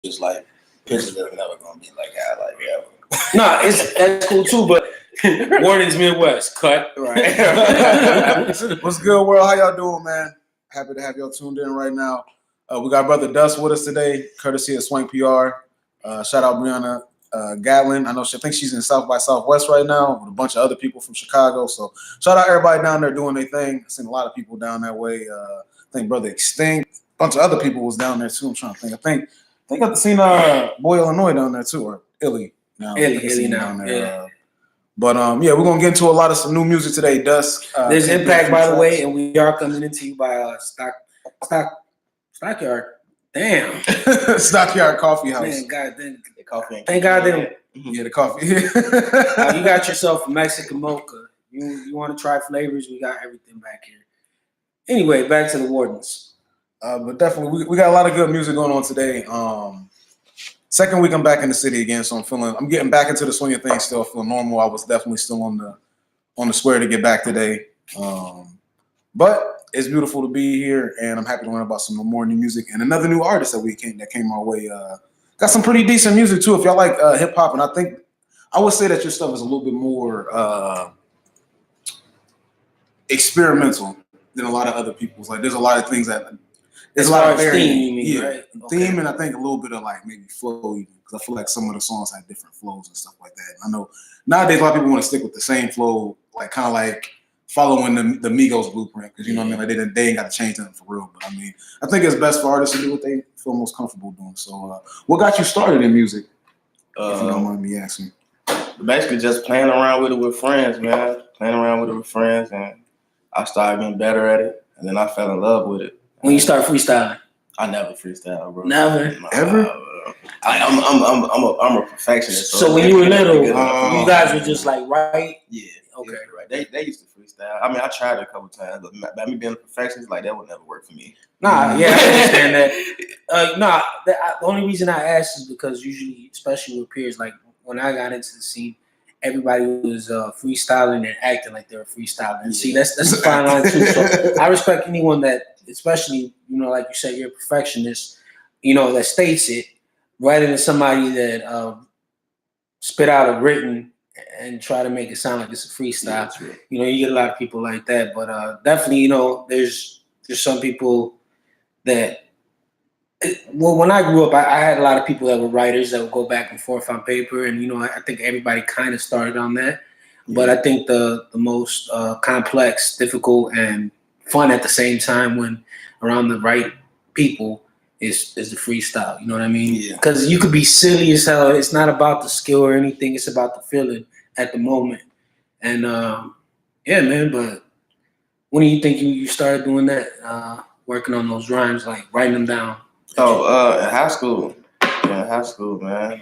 just like pictures that are never gonna be like highlight ever. Nah, that's cool too, but Warden's Midwest cut. Right. What's good, world? How y'all doing, man? Happy to have y'all tuned in right now. We got brother Duss with us today, courtesy of Swank PR. Shout out Brianna Gatlin. I think she's in South by Southwest right now with a bunch of other people from Chicago. So shout out everybody down there doing their thing. I've seen a lot of people down that way. I think Brother Extinct, a bunch of other people was down there too. I'm trying to think. I think I've seen Boy Illinois down there too, or Illy now. Illy now, yeah. But yeah, we're gonna get into a lot of some new music today, Duss. There's Impact, by the way, and we are coming into you by Stockyard. Damn. Stockyard Coffee House. Man, God, the coffee. Thank God they don't. Yeah, the coffee. You got yourself a Mexican mocha. You want to try flavors? We got everything back here. Anyway, back to the Wardens. But definitely, we got a lot of good music going on today. Second week I'm back in the city again, so I'm getting back into the swing of things. Still feel normal. I was definitely still on the square to get back today. But it's beautiful to be here, and I'm happy to learn about some more new music and another new artist that came our way. Got some pretty decent music too. If y'all like hip hop, and I would say that your stuff is a little bit more experimental than a lot of other people's. Like, there's a lot of things that there's a lot of theme, right? Theme, and I think a little bit of like maybe flow, even because I feel like some of the songs have different flows and stuff like that. And I know nowadays a lot of people want to stick with the same flow, like kind of like following the Migos blueprint, because you know what I mean. Like they ain't got to change nothing for real. But I mean, I think it's best for artists to do what they feel most comfortable doing. So, what got you started in music? If you don't mind me asking. Basically, just playing around with it with friends, man. Playing around with it with friends, and I started getting better at it, and then I fell in love with it. When you start freestyling? I never freestyle, bro. Never? Ever? I'm a perfectionist. So when you were little, you guys were just like, right? Yeah. Okay. Yeah, right. They used to freestyle. I mean, I tried it a couple times, but by me being a perfectionist, like that would never work for me. Nah, yeah, I understand that. The only reason I asked is because usually, especially with peers, like when I got into the scene, everybody was freestyling and acting like they were freestyling. And see, that's a fine line too. So I respect anyone that, especially, like you said, you're a perfectionist, that states it, rather than somebody that spit out a written and try to make it sound like it's a freestyle. Yeah, you get a lot of people like that, but definitely, there's some people that. Well, when I grew up, I had a lot of people that were writers that would go back and forth on paper, and I think everybody kind of started on that. But I think the most complex, difficult, and fun at the same time when around the right people is the freestyle. You know what I mean? Yeah. Because you could be silly as hell. It's not about the skill or anything. It's about the feeling at the moment. And yeah, man. But when do you think you started doing that? Working on those rhymes, like writing them down. In high school. Yeah, in high school, man.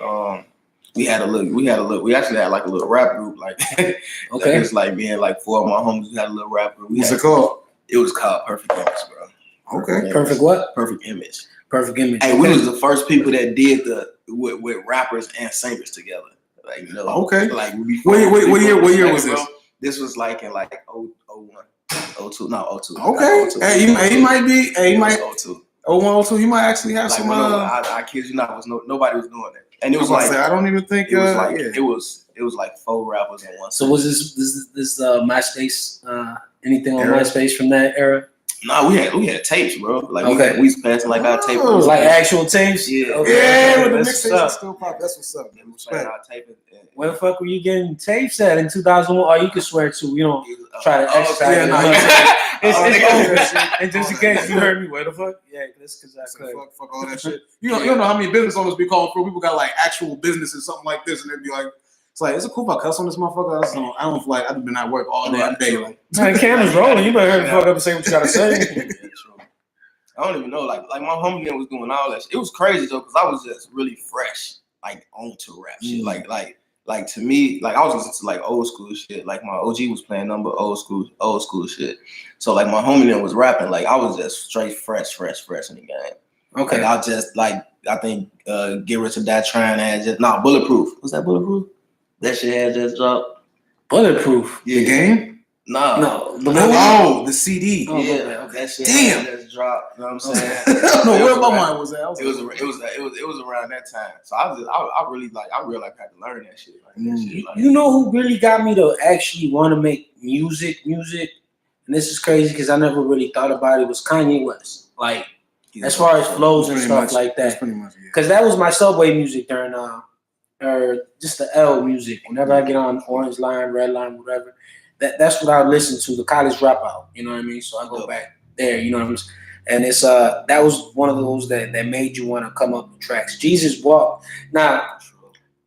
We actually had like a little rap group, like okay. It's like being like four of my homies. We had a little rap group. What's it called? It was called Perfect Image, bro. Okay. Perfect what? Perfect Image. Perfect Image. Hey, we was the first people that did with rappers and singers together. Like, okay. Like what year was this? This was like in like 01, 02, no 02. Okay. 02. Hey, he might be. Hey, he might. 02. 01, 02. He might actually have like, some. I kid you not, nobody was doing that, and it was like I don't even think it was like it was like 4 rappers in one. So was this MySpace? Anything on MySpace from that era? No, we had tapes, bro. Like we was passing like our tape. Like actual tapes? Yeah. Okay. Yeah, with the mixtapes still pop. That's what's up. We was playing our tape. Where the fuck were you getting tapes at in 2001? Or you can swear to. You don't try to exercise. And just in case you heard me, where the fuck? Yeah, that's because I could. Fuck all that shit. You don't know how many business owners be calling for. People got like actual businesses, something like this, and they'd be like, it's like, is it cool if I cuss on this motherfucker? I don't feel like I've been at work all day. Like, man, camera's rolling. You better hurry the fuck up and say what you gotta say. I don't even know. Like my homie was doing all that shit. It was crazy though, because I was just really fresh, like onto rap shit. Like to me, like I was listening to like old school shit. Like my OG was playing number old school shit. So like my homie then was rapping. Like I was just straight fresh in the game. Okay. Like, I think Get Rich or Die Trying had just Bulletproof. Was that Bulletproof? That shit had just dropped. Bulletproof. The game? No, the movie. Oh, the CD. Oh, Yeah, that shit Damn. just dropped. You know what I'm saying? I don't know where my around- mind was at. It was around that time. So I really had to learn that shit. Like, that shit, like, You know who really got me to actually want to make music, and this is crazy because I never really thought about it, was Kanye West. Like, as far as flows and stuff like that. Because that was my subway music during, or just the L music. Whenever I get on Orange Line, Red Line, whatever, that's what I would listen to, the College Dropout. You know what I mean? So I go back there, you know what I mean? And it's that was one of those that made you want to come up with tracks. Jesus Walk. Now,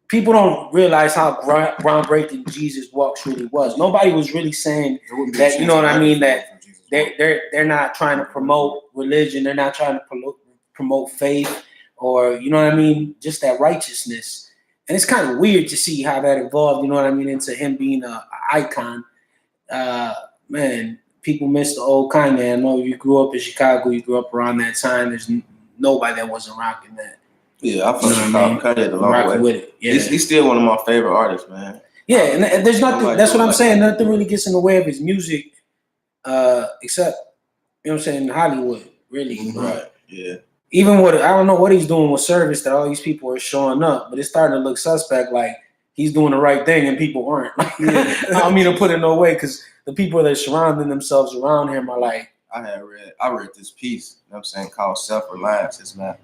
people don't realize how groundbreaking Jesus Walks really was. Nobody was really saying that, you know what I mean, that they're not trying to promote religion, they're not trying to promote faith, or, you know what I mean, just that righteousness. And it's kind of weird to see how that evolved, you know what I mean, into him being an icon. Man, people miss the old Kanye. I know you grew up in Chicago, you grew up around that time. There's nobody that wasn't rocking that. Yeah, I fucking Kanye the long way. With it. Yeah. He's still one of my favorite artists, man. Yeah, and there's nothing. That's what I'm saying. That. Nothing really gets in the way of his music, except, you know what I'm saying, Hollywood. Really, Right? Yeah. Even what I don't know what he's doing with service that all these people are showing up, but it's starting to look suspect. Like he's doing the right thing and people aren't. I don't mean to put it no way, because the people that are surrounding themselves around him are like. I read this piece. You know what I'm saying, called Self-Reliance. It's not.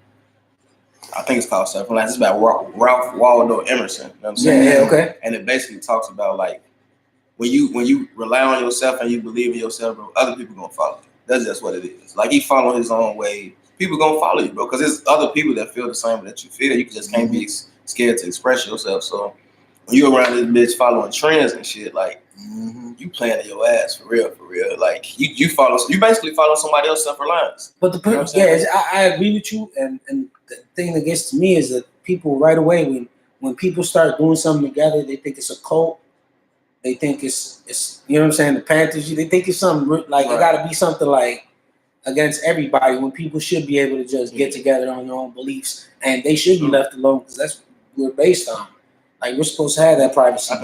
I think it's called Self-Reliance. It's about Ralph Waldo Emerson. You know what I'm saying? Yeah, okay. And it basically talks about like when you rely on yourself and you believe in yourself, bro, other people gonna follow you. That's just what it is. Like he followed his own way. People gonna follow you, bro, because there's other people that feel the same that you feel. You just can't be scared to express yourself. So when you around this bitch following trends and shit, like you playing your ass for real. Like you basically follow somebody else's self-reliance. But I agree with you. And the thing that gets to me is that people right away, when people start doing something together, they think it's a cult. They think it's you know what I'm saying, the Panthers. They think it's something like it got to be something like against everybody, when people should be able to just get together on their own beliefs, and they should be left alone, because that's what we're based on. Like we're supposed to have that privacy. I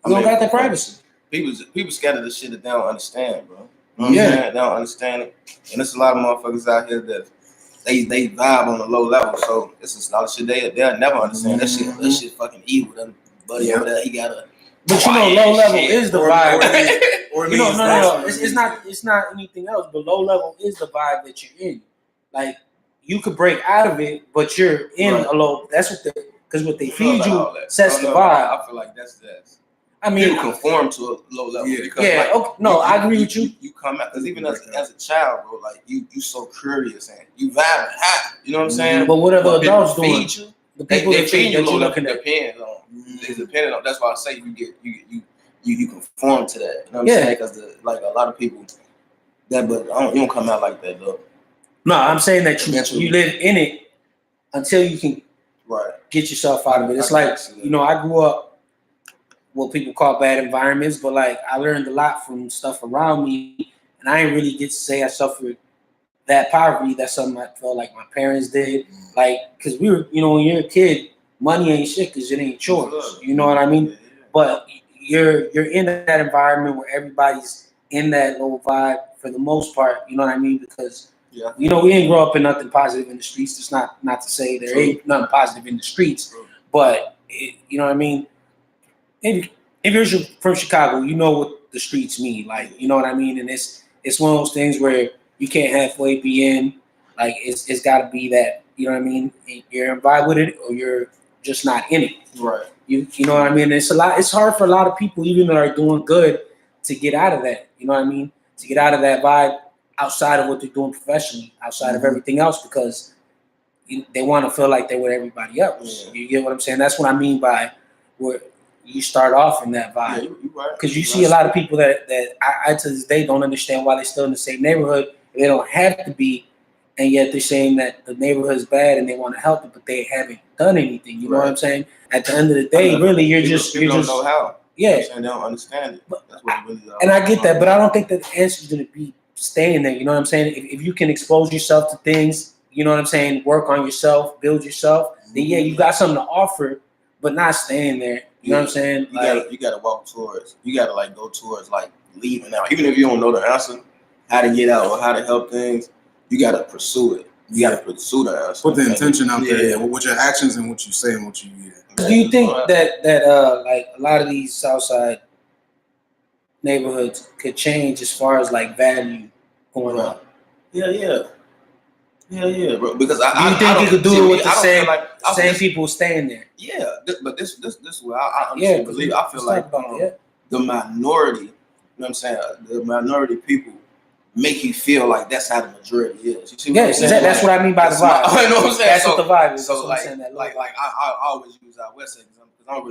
don't got that privacy. People scatter the shit that they don't understand, bro. You know what I'm saying? They don't understand it, and there's a lot of motherfuckers out here that they vibe on a low level. So it's just a lot of shit they'll never understand. That shit fucking evil. That buddy over there, he got a. But you know, low level is the vibe. Or no. It's not anything else. But low level is the vibe that you're in. Like you could break out of it, but you're in a low. That's what they feed you sets the vibe. I feel like that's. I mean, you conform to a low level. Because, I agree with you. You come out because even as a child, bro, like you so curious and you vibe high. You know what I'm saying? But what are the adults doing? The people they feed you low level looking at depends on. It's dependent on. That's why I say you conform to that. You know what I'm saying? Because like a lot of people that, but you don't come out like that though. No, I'm saying that you live in it until you can get yourself out of it. It's like, you know, I grew up what people call bad environments, but like I learned a lot from stuff around me, and I didn't really get to say I suffered that poverty. That's something I felt like my parents did. Like, because we were, you know, when you're a kid, money ain't shit because it ain't yours. You know what I mean? But you're in that environment where everybody's in that low vibe for the most part. You know what I mean? Because you know, we didn't grow up in nothing positive in the streets. It's not to say there ain't nothing positive in the streets, but you know what I mean? If you're from Chicago, you know what the streets mean. Like, you know what I mean? And it's one of those things where you can't halfway be in. Like, it's got to be that, you know what I mean? You're in vibe with it, or you're just not in it. Right. You know what I mean? It's hard for a lot of people, even that are doing good, to get out of that. You know what I mean? To get out of that vibe outside of what they're doing professionally, outside of everything else, because they want to feel like they're with everybody else. You get what I'm saying? That's what I mean by where you start off in that vibe. Because you see a lot of people that I to this day don't understand why they're still in the same neighborhood. They don't have to be, and yet they're saying that the neighborhood's bad and they want to help it, but they haven't done anything. You know what I'm saying? At the end of the day, really, you're just don't know how. Yeah, you know they don't understand it. That's what it really is. And I get that, but I don't think that the answer is going to be staying there. You know what I'm saying? If you can expose yourself to things, you know what I'm saying, work on yourself, build yourself, then yeah, you got something to offer, but not staying there. You know what I'm saying? You gotta walk towards. You gotta like go towards like leaving out, even if you don't know the answer, how to get out or how to help things. You gotta pursue it. You gotta pursue the answer. Put the intention out there with your actions and what you say and what you. Do you think that like a lot of these Southside neighborhoods could change as far as like value going up? Yeah, bro. Because do you think you could do it with the same people staying there? Yeah, but this is what I honestly believe. I feel like the minority, you know what I'm saying? The minority people make you feel like that's how the majority is. You see what I'm saying? That's what I mean by the vibe. I know what I'm saying. That's what the vibe is. So like I always use out west because I don't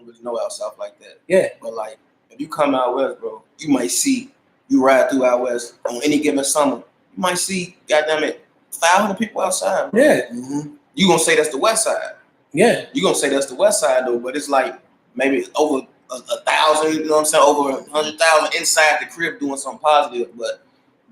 really know out south like that. Yeah. But like if you come out west, bro, you might see you ride through out west on any given summer. You might see, goddamn it, 500 people outside. Bro. Yeah. Mm-hmm. You gonna say that's the west side? Yeah. You gonna say that's the west side though, but it's like maybe over 1,000. You know what I'm saying? Over 100,000 inside the crib doing something positive, but.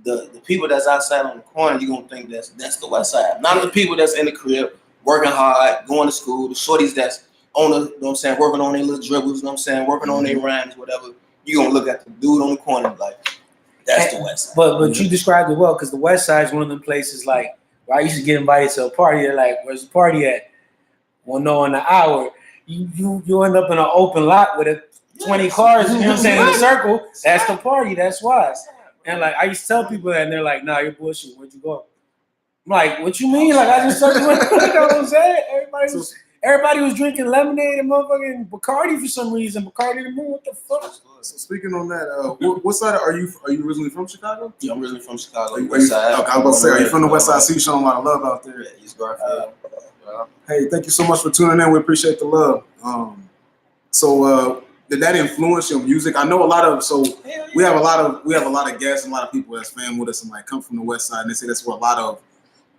The people that's outside on the corner, you're gonna think that's the west side. Not the people that's in the crib, working hard, going to school, the shorties that's on the, you know what I'm saying, working on their little dribbles, you know what I'm saying, working on their rhymes, whatever. You're gonna look at the dude on the corner like, that's the west side. But you described it well, because the west side is one of them places like where I used to get invited to a party, they're like, where's the party at? Well, no, in an hour. You end up in an open lot with 20 cars, you know what I'm saying, in a circle. That's the party, that's why. And like I used to tell people that, and they're like, "Nah, you're bullshit. Where'd you go?" I'm like, "What you mean? Like I just told you what I'm saying." Everybody was drinking lemonade and motherfucking Bacardi for some reason. Bacardi the Moon. What the fuck? So speaking on that, what side are you? Are you originally from Chicago? Yeah, I'm originally from Chicago. West side. Okay, I was about to say, are you from the West Side? I see you showing a lot of love out there. Yeah, East Garfield. Hey, thank you so much for tuning in. We appreciate the love. Did that influence your music? I know a lot of we have a lot of guests and a lot of people that's fan with us and like come from the West Side, and they say that's where a lot of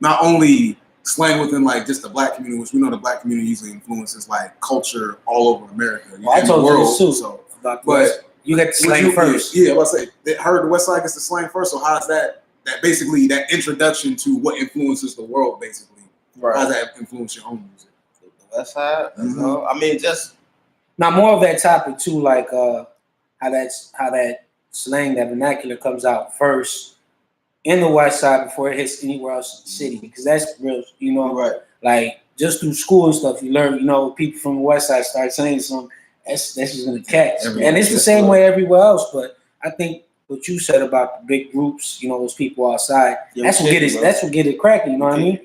not only slang within like just the black community, which we know the black community usually influences like culture all over America. I told you this too. But you got the slang first. Yeah, I was say they heard the West Side gets the slang first. So how's that basically that introduction to what influences the world basically? Right. How does that influence your own music? The West Side. I mean, just. Now more of that topic too, like how that slang, that vernacular comes out first in the West Side before it hits anywhere else in the city, because that's real, you know, right? Like just through school and stuff, you learn, you know, people from the West Side start saying something, that's just gonna catch, and it's the same way everywhere else. But I think what you said about the big groups, you know, those people outside, that's what get it cracking. You know what I mean?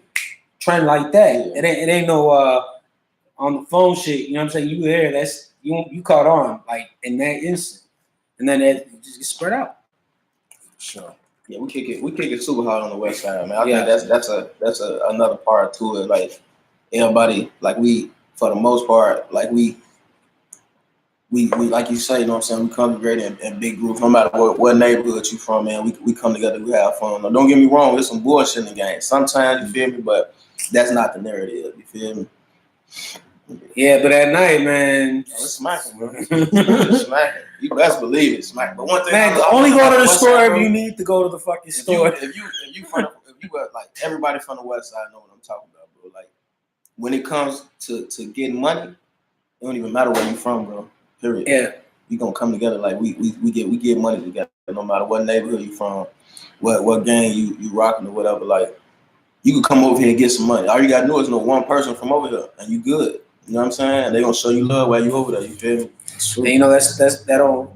Trend like that. Yeah. It ain't no. On the phone shit, you know what I'm saying? You there, that's you caught on like in that instant, and then it just gets spread out. Sure. Yeah, we kick it super hard on the West Side, man. I think that's another part to it. Like everybody, like we for the most part, like we like you say, you know what I'm saying? We congregate in big groups, no matter what neighborhood you from, man. We come together, we have fun. Now, don't get me wrong, there's some bullshit in the game. Sometimes you feel me, but that's not the narrative. You feel me? Yeah, but at night, man, it's smacking, bro. It's smacking. You best believe it, smacking. But one thing, man, only go to the store if you need to go to the fucking store. If you like everybody from the West Side know what I'm talking about, bro. Like when it comes to getting money, it don't even matter where you from, bro. Period. Yeah, we gonna come together. Like we get money together, no matter what neighborhood you from, what gang you rocking or whatever. Like you can come over here and get some money. All you gotta know is know one person from over here, and you good. You know what I'm saying? They gonna show you love while you over there. You feel me? And you know that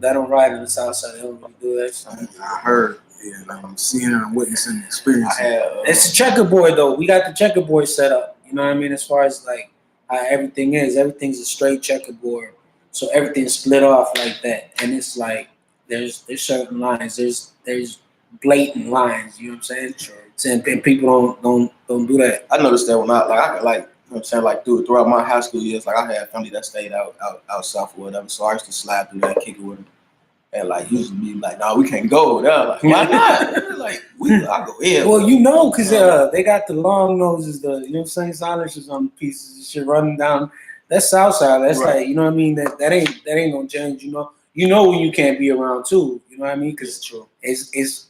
don't ride in the South Side. They don't really do that. I heard. Yeah, I'm seeing and I'm witnessing the experience. It's a checkerboard though. We got the checkerboard set up. You know what I mean? As far as like how everything is, everything's a straight checkerboard. So everything's split off like that, and it's like there's certain lines. There's blatant lines. You know what I'm saying? Sure. And people don't do that. I noticed that when you know what I'm saying, like throughout my high school years, like I had family that stayed out south or whatever, so I used to slide through that, kick it with them, and like he used to be like, "No, we can't go there." Like, why not? Like, I go here. Well, you know, because they got the long noses, you know what I'm saying, silencers on the pieces and shit running down. That's South Side. That's right. Like, you know what I mean. That ain't gonna change. You know when you can't be around too. You know what I mean? Because it's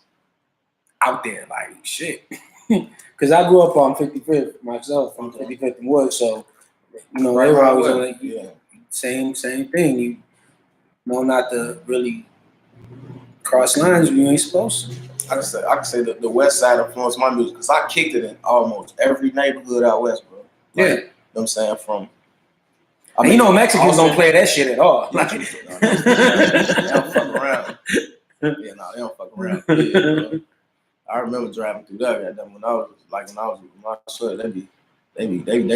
out there like shit. Because I grew up on 55th myself, on 55th and Wood, so you know they were always like, same thing. You know not to really cross lines when you ain't supposed to. I can say that the West Side influenced my music because I kicked it in almost every neighborhood out west, bro. Like, you know what I'm saying? I mean, Mexicans don't play that shit at all. They don't fuck around. Yeah, no, they don't fuck around. Yeah, bro. I remember driving through that when I was with my son, they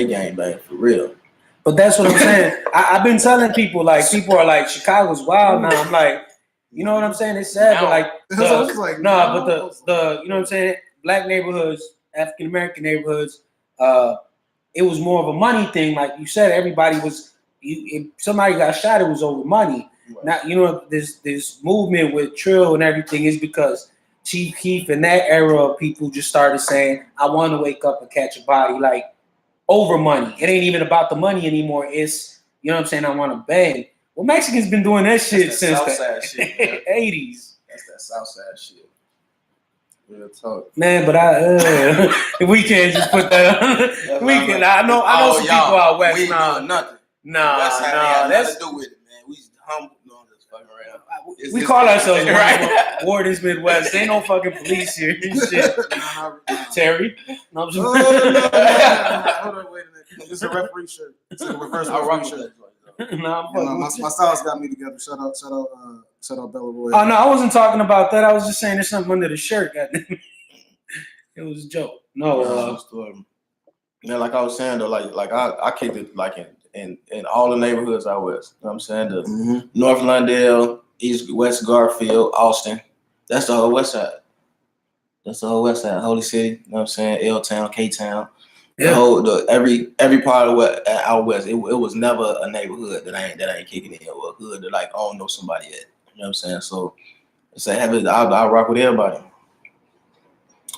gang bang for real. But that's what I'm saying. I've been telling people, like, people are like, Chicago's wild now. I'm like, you know what I'm saying? It's sad, but like, the you know what I'm saying? Black neighborhoods, African American neighborhoods, it was more of a money thing. Like you said, everybody was. If somebody got shot, it was over money. Right. Now you know this movement with Trill and everything is because Chief Keef in that era, people just started saying, "I want to wake up and catch a body," like over money. It ain't even about the money anymore. It's you know what I'm saying. I want to bang. Well, Mexicans been doing that shit since the 80s. That's that Southside shit. Real talk. Man, but we can't just put that on. We can. I know some people out west. We ain't doing nothing. That's nothing to do with it, man. We just humble. No, just fucking around. We call ourselves Wardens Midwest. Ain't no fucking police here. Shit. Terry. No, hold on, wait a minute. It's a referee shirt. It's a reverse referee shirt. My stylist got me together. Shout out Bella Roy. Oh no, I wasn't talking about that. I was just saying there's something under the shirt. It was a joke. No, yeah, like I was saying though, like I kicked it like in all the neighborhoods out west. You know what I'm saying? The North Lundale, East West Garfield, Austin. That's the whole west side. Holy City, you know what I'm saying? L Town, K Town. Yeah. Every part of out west, it was never a neighborhood that I ain't kicking in or a hood that like I don't know somebody at. You know what I'm saying? So I rock with everybody.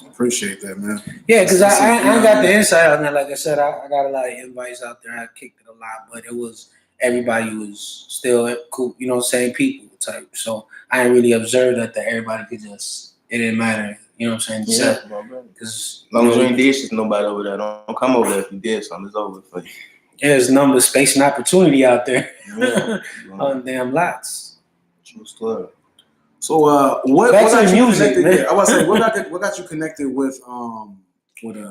Appreciate that, man. Yeah, because I got the insight on that. Like I said, I got a lot of invites out there. I kicked it a lot, but it was everybody was still cool, you know, same people type. So I didn't really observe that everybody could just it didn't matter. You know what I'm saying? Yeah, because as long as you ain't did shit to nobody over there, don't come over there if you did something. It's over for you. Yeah, there's number, space, and opportunity out there. On damn lots. True story. So what got you connected? Yeah, I was saying what got you connected with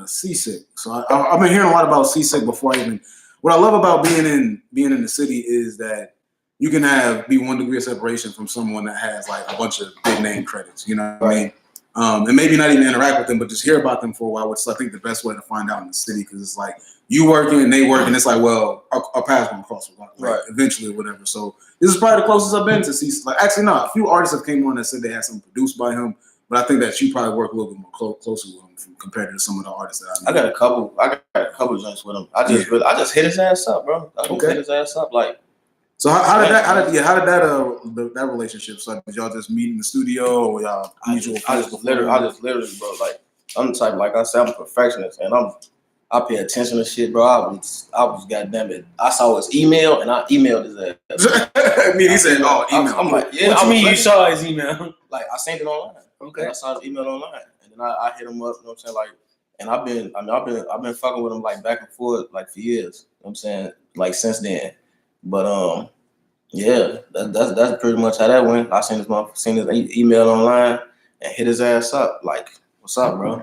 Seasick? So I've been hearing a lot about Seasick before I even. What I love about being in the city is that you can be 1 degree of separation from someone that has like a bunch of big name credits. You know what I mean? And maybe not even interact with them, but just hear about them for a while, which is I think the best way to find out in the city because it's like you working and they working. It's like, well, our paths gonna cross eventually or whatever. So this is probably the closest I've been to see. Like actually, no, a few artists have came on that said they had something produced by him, but I think that you probably work a little bit more closer with him compared to some of the artists that I know. I got a couple joints with him. I just hit his ass up, bro. Hit his ass up like. So how did that relationship start? Did y'all just meet in the studio or y'all mutual friends? I just literally, bro. Like I'm the type, like I said, I'm a perfectionist, and I pay attention to shit, bro. I was goddamn it. I saw his email, and I emailed his ass. He said, "Oh, email." I'm like, yeah. What you mean you saw his email? Like I sent it online. Okay. And I saw his email online, and then I hit him up. You know what I'm saying? Like, and I've been fucking with him like back and forth like for years. You know what I'm saying? Like since then. But yeah, that's pretty much how that went. I seen his email online and hit his ass up. Like, what's up, bro?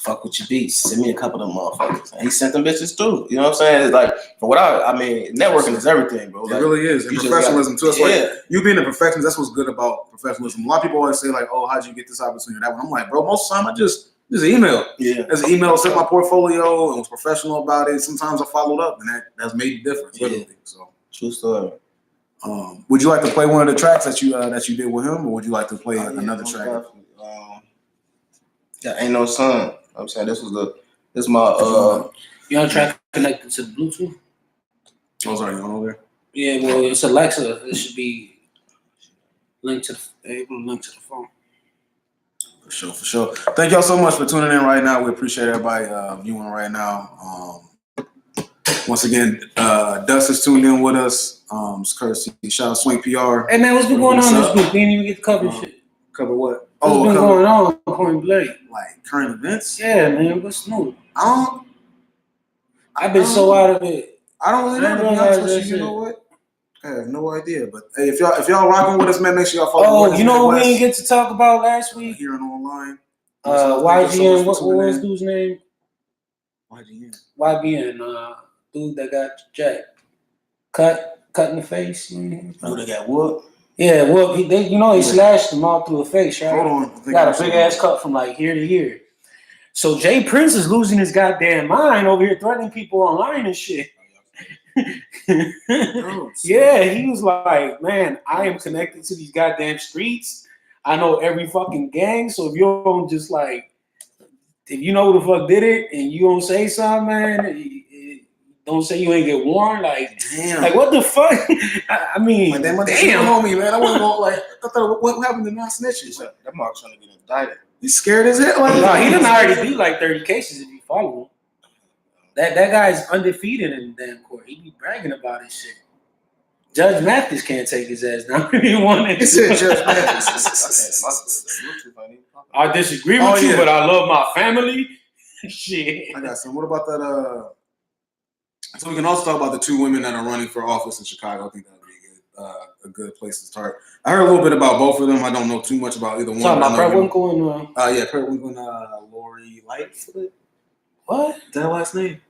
Fuck with your beats. Send me a couple of them motherfuckers. And he sent them bitches too. You know what I'm saying? It's like for what I mean, networking is everything, bro. Like, it really is. And professionalism too. It's like you being a perfectionist, that's what's good about professionalism. A lot of people always say, like, oh, how'd you get this opportunity or that one? I'm like, bro, most of the time I just email. Yeah. As an email, set my portfolio and was professional about it. Sometimes I followed up and that's made a difference, literally. So true story. Would you like to play one of the tracks that you did with him, or would you like to play another track? Ain't no sun. I'm saying this is my You on track connected to the Bluetooth? Oh, sorry, you on over there? Yeah, well, it's Alexa. It should be linked to the phone. For sure. Thank y'all so much for tuning in right now. We appreciate everybody viewing right now. Once again, Duss is tuned in with us. It's courtesy. Shout out Swank PR. Hey man, what's been going on this week? We didn't even get to cover shit. Cover what? What's been going on? Point blank. Like current events? Yeah, man. What's new? I've been so out of it. I don't really know. To be honest with you, you know what? I have no idea, but hey, if y'all rocking with us, man, make sure y'all follow. Oh, you know what we didn't get to talk about last week? Hearing online. YGN. What was dude's name? YGN. Dude that got jacked, cut in the face. Dude that got whooped. Yeah, well, he slashed him all through the face, right? Hold on. Got a big ass cut from like here to here. So Jay Prince is losing his goddamn mind over here threatening people online and shit. Yeah, he was like, man, I am connected to these goddamn streets. I know every fucking gang. So if you don't just like, if you know who the fuck did it and you don't say something, man, don't say you ain't get warned. Like, damn. Like what the fuck? I mean, like, damn. Homie, man. I wasn't going like. I thought, what happened to not snitches? That Mark's trying to get indicted. He's scared as hell. Like, no, he done already beat like 30 cases if you follow him. That guy's undefeated in the damn court. He be bragging about his shit. Judge Mathis can't take his ass down if he wanted. He said Judge Mathis. I disagree with you, but I love my family. Shit. I got some. What about that? So we can also talk about the two women that are running for office in Chicago. I think that would be a good place to start. I heard a little bit about both of them. I don't know too much about either one. Talking about Periwinkle and Periwinkle and Lori Lightfoot. What? Is that her last name?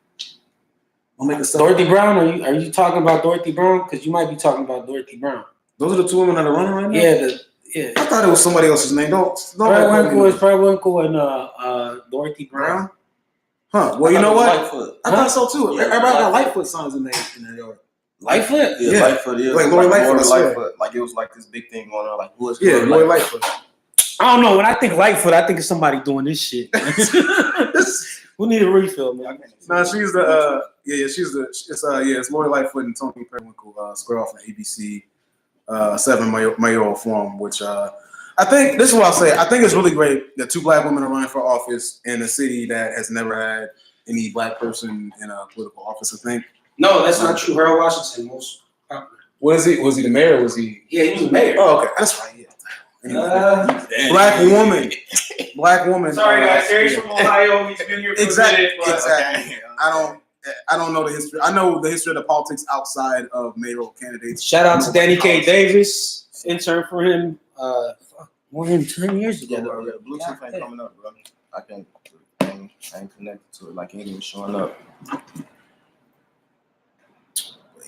I'll make a Dorothy Brown. Are you talking about Dorothy Brown? Because you might be talking about Dorothy Brown. Those are the two women that are running right now. Yeah. I thought it was somebody else's name. Periwinkle and Dorothy Brown. Huh. Well, you know what? Lightfoot. I thought so too. Everybody got Lightfoot signs in their yard. Lightfoot? Yeah, Lightfoot. Yeah. Like Lori Lightfoot. Like it was like this big thing going on. Like who is Lori Lightfoot? I don't know. When I think Lightfoot, I think of somebody doing this shit. We need a refill, man. No, she's the it's Lori Lightfoot and Tony Periwinkle square off in ABC 7 mayoral forum, which I think this is what I'll say. I think it's really great that two black women are running for office in a city that has never had any black person in a political office. I think. No, that's not true. Harold Washington most popular. What is he? Was he the mayor? Or was he? Yeah, he was the mayor. Oh, okay, that's right. Yeah. Black woman. Sorry, guys. Terry's from Ohio. He's been here for a minute. Exactly. I don't know the history. I know the history of the politics outside of mayoral candidates. Shout out to Danny K. Davis, intern for him more than 10 years ago. Yeah, the Bluetooth ain't coming up, bro. I ain't connected to it. Like it ain't even showing up.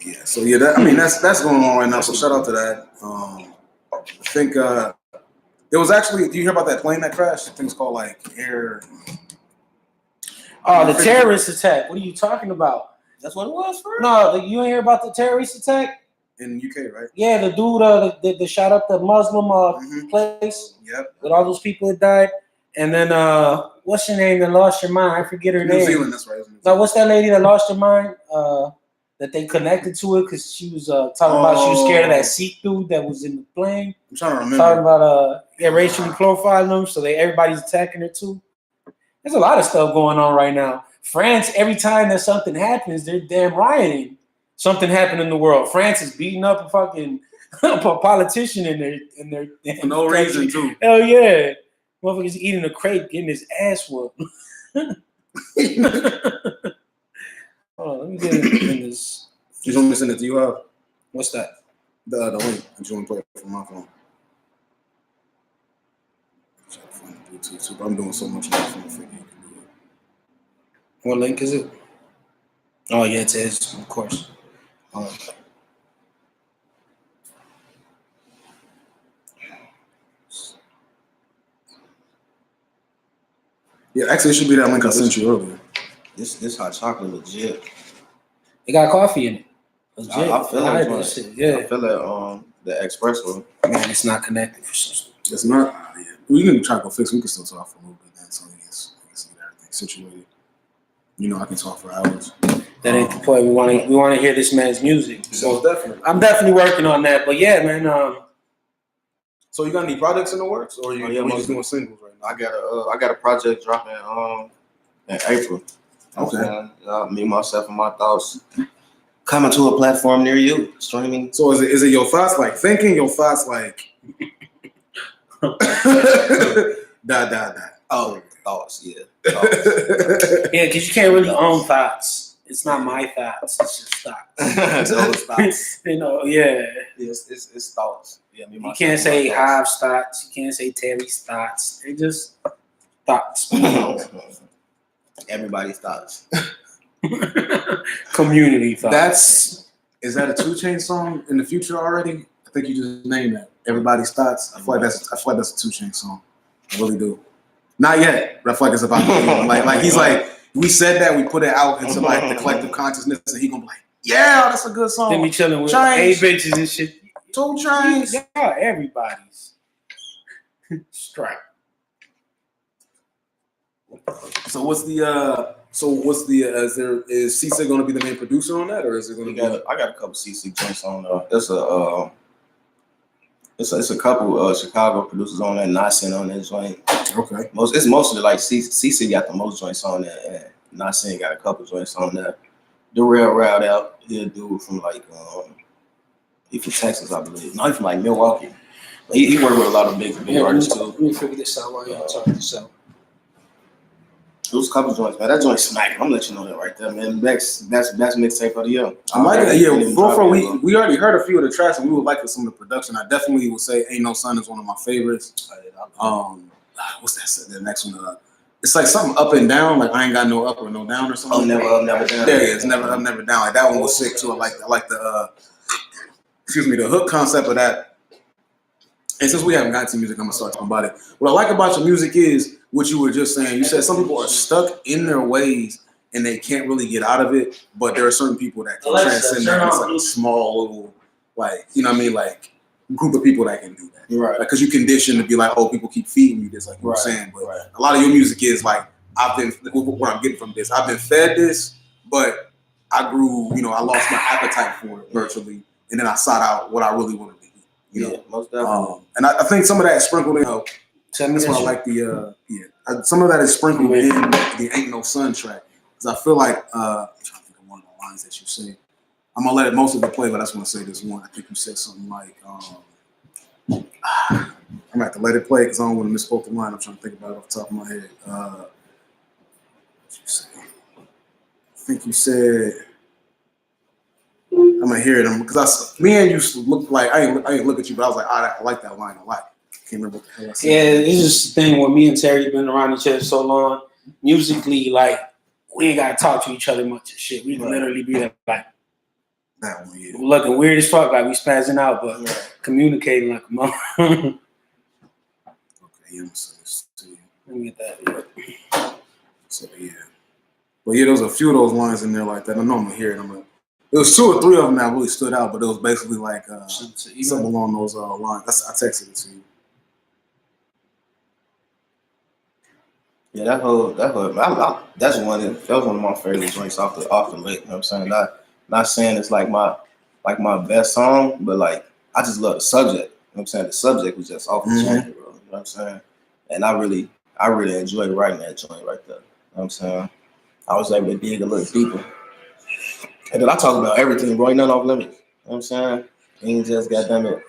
Yeah. So yeah, that's going on right now. So shout out to that. I think there was actually. Do you hear about that plane that crashed? I think it's called like Air. Oh, the terrorist attack. What are you talking about? That's what it was for? No, you didn't hear about the terrorist attack? In the UK, right? Yeah, the dude that shot up the Muslim place. Yep. With all those people that died. And then what's her name that lost her mind? I forget her name. New Zealand, that's right. No, what's that lady that lost her mind? That they connected to it because she was talking about she was scared of that Sikh dude that was in the plane. I'm trying to remember. Talking about racially profiling them, so everybody's attacking her too. There's a lot of stuff going on right now. France, every time that something happens, they're damn rioting. Something happened in the world. France is beating up a fucking a politician in their for no reason too. Hell yeah, motherfucker's eating a crepe, getting his ass whooped. Hold on, let me get in this. You want me to send it to you? What's that? The link. I just want to play it from my phone. I'm doing so much now. What link is it? Oh yeah, it is, of course. Yeah, actually, it should be that link I sent you earlier. This hot chocolate legit. It got coffee in it. Legit. I feel it. Shit. Yeah. I feel it. The espresso. Man, it's not connected for some. It's not. Yeah. We can try to go fix. We can still talk for a little bit then, so we can see everything situated. You know, I can talk for hours. That ain't the point. We want to hear this man's music. So definitely, I'm definitely working on that. But yeah, man. So you got any projects in the works, or you just doing singles right now? I got a project dropping in April. Okay. Me, myself, and my thoughts coming to a platform near you. Streaming. So is it your thoughts like thinking? Your thoughts like Oh, thoughts. Yeah. Thoughts. Yeah, because you can't really own thoughts It's not my thoughts. It's just thoughts. Those thoughts. Yeah. It's thoughts. Yeah, You can't say Hive's thoughts. You can't say Terry's thoughts. They're just thoughts. Everybody's thoughts. Community thoughts. Is that a 2 Chainz song in the future already? I think you just named that. Everybody's thoughts. I feel like that's a 2 Chainz song. I really do. Not yet, but I feel like it's about to be. Like he's like, we said that, we put it out into like the collective consciousness, and he gonna be like, yeah, that's a good song. Then we chilling with Chainz. 8 bitches and shit. 2 Chainz. Yeah, everybody's strike. So what's the is CC gonna be the main producer on that, or is it gonna be? I got a couple CC joints on it's a couple Chicago producers on that, Nassin on that joint. Okay. It's mostly like CC got the most joints on there, and Nassin got a couple joints on there. The Real Route Out, he a dude from like he from Texas, I believe. No, he from like Milwaukee. He worked with a lot of big artists too. Let me figure this out while y'all talking this out. It was a couple joints, man. That joint smacking. I'm gonna let you know that right there, man. That's mixtape of the year. I like that. Yeah, before we already heard a few of the tracks, and we would like some of the production. I definitely would say "Ain't No Sun" is one of my favorites. What's that? The next one. It's like something up and down. Like I ain't got no up or no down or something. Never down. There it is. Never up, never down. Like that one was sick too. I like the the hook concept of that. And since we haven't gotten to music, I'm gonna start talking about it. What I like about your music is what you were just saying. You said some people are stuck in their ways and they can't really get out of it, but there are certain people that can transcend that. It's like a small little, like, you know what I mean, like group of people that can do that. Right. Because you condition to be like, oh, people keep feeding you this, like you were saying. But a lot of your music is like, what I'm getting from this, I've been fed this, but I grew, I lost my appetite for it virtually, and then I sought out what I really wanted to eat. Yeah, most definitely. And I think some of that is sprinkled in. That's why I like some of that is sprinkled in the "Ain't No Sun" track, because I feel like I'm trying to think of one of the lines that you say. I'm gonna let it most of it play, but I just want to say this one. I think you said something like, I'm gonna have to let it play because I don't want to misquote the line. I'm trying to think about it off the top of my head. What you say? I think you said. I'm gonna hear them because me and you look like I ain't look at you, but I was like, I like that line a lot. Can't remember what the hell I said. Yeah, it's just the thing where me and Terry been around each other so long. Musically, like we ain't gotta talk to each other much and shit. We can literally be like that one, yeah. Looking weird as fuck, like we spazzing out, but communicating like a mother. Okay, yeah, I'm gonna say this to you. Let me get that. Yeah. So yeah, but yeah, there's a few of those lines in there like that. I know I'm gonna hear it. It was 2 or 3 of them that really stood out, but it was basically like something along those lines. I texted it to you. Yeah, that whole that's one of my favorite joints off the lick. You know what I'm saying? Not saying it's like my best song, but like I just love the subject. You know what I'm saying? The subject was just off the chain, bro. You know what I'm saying? And I really enjoyed writing that joint right there. You know what I'm saying? I was able to dig a little deeper. And then I talk about everything, bro. Ain't nothing off limits. You know what I'm saying? Ain't just goddamn it,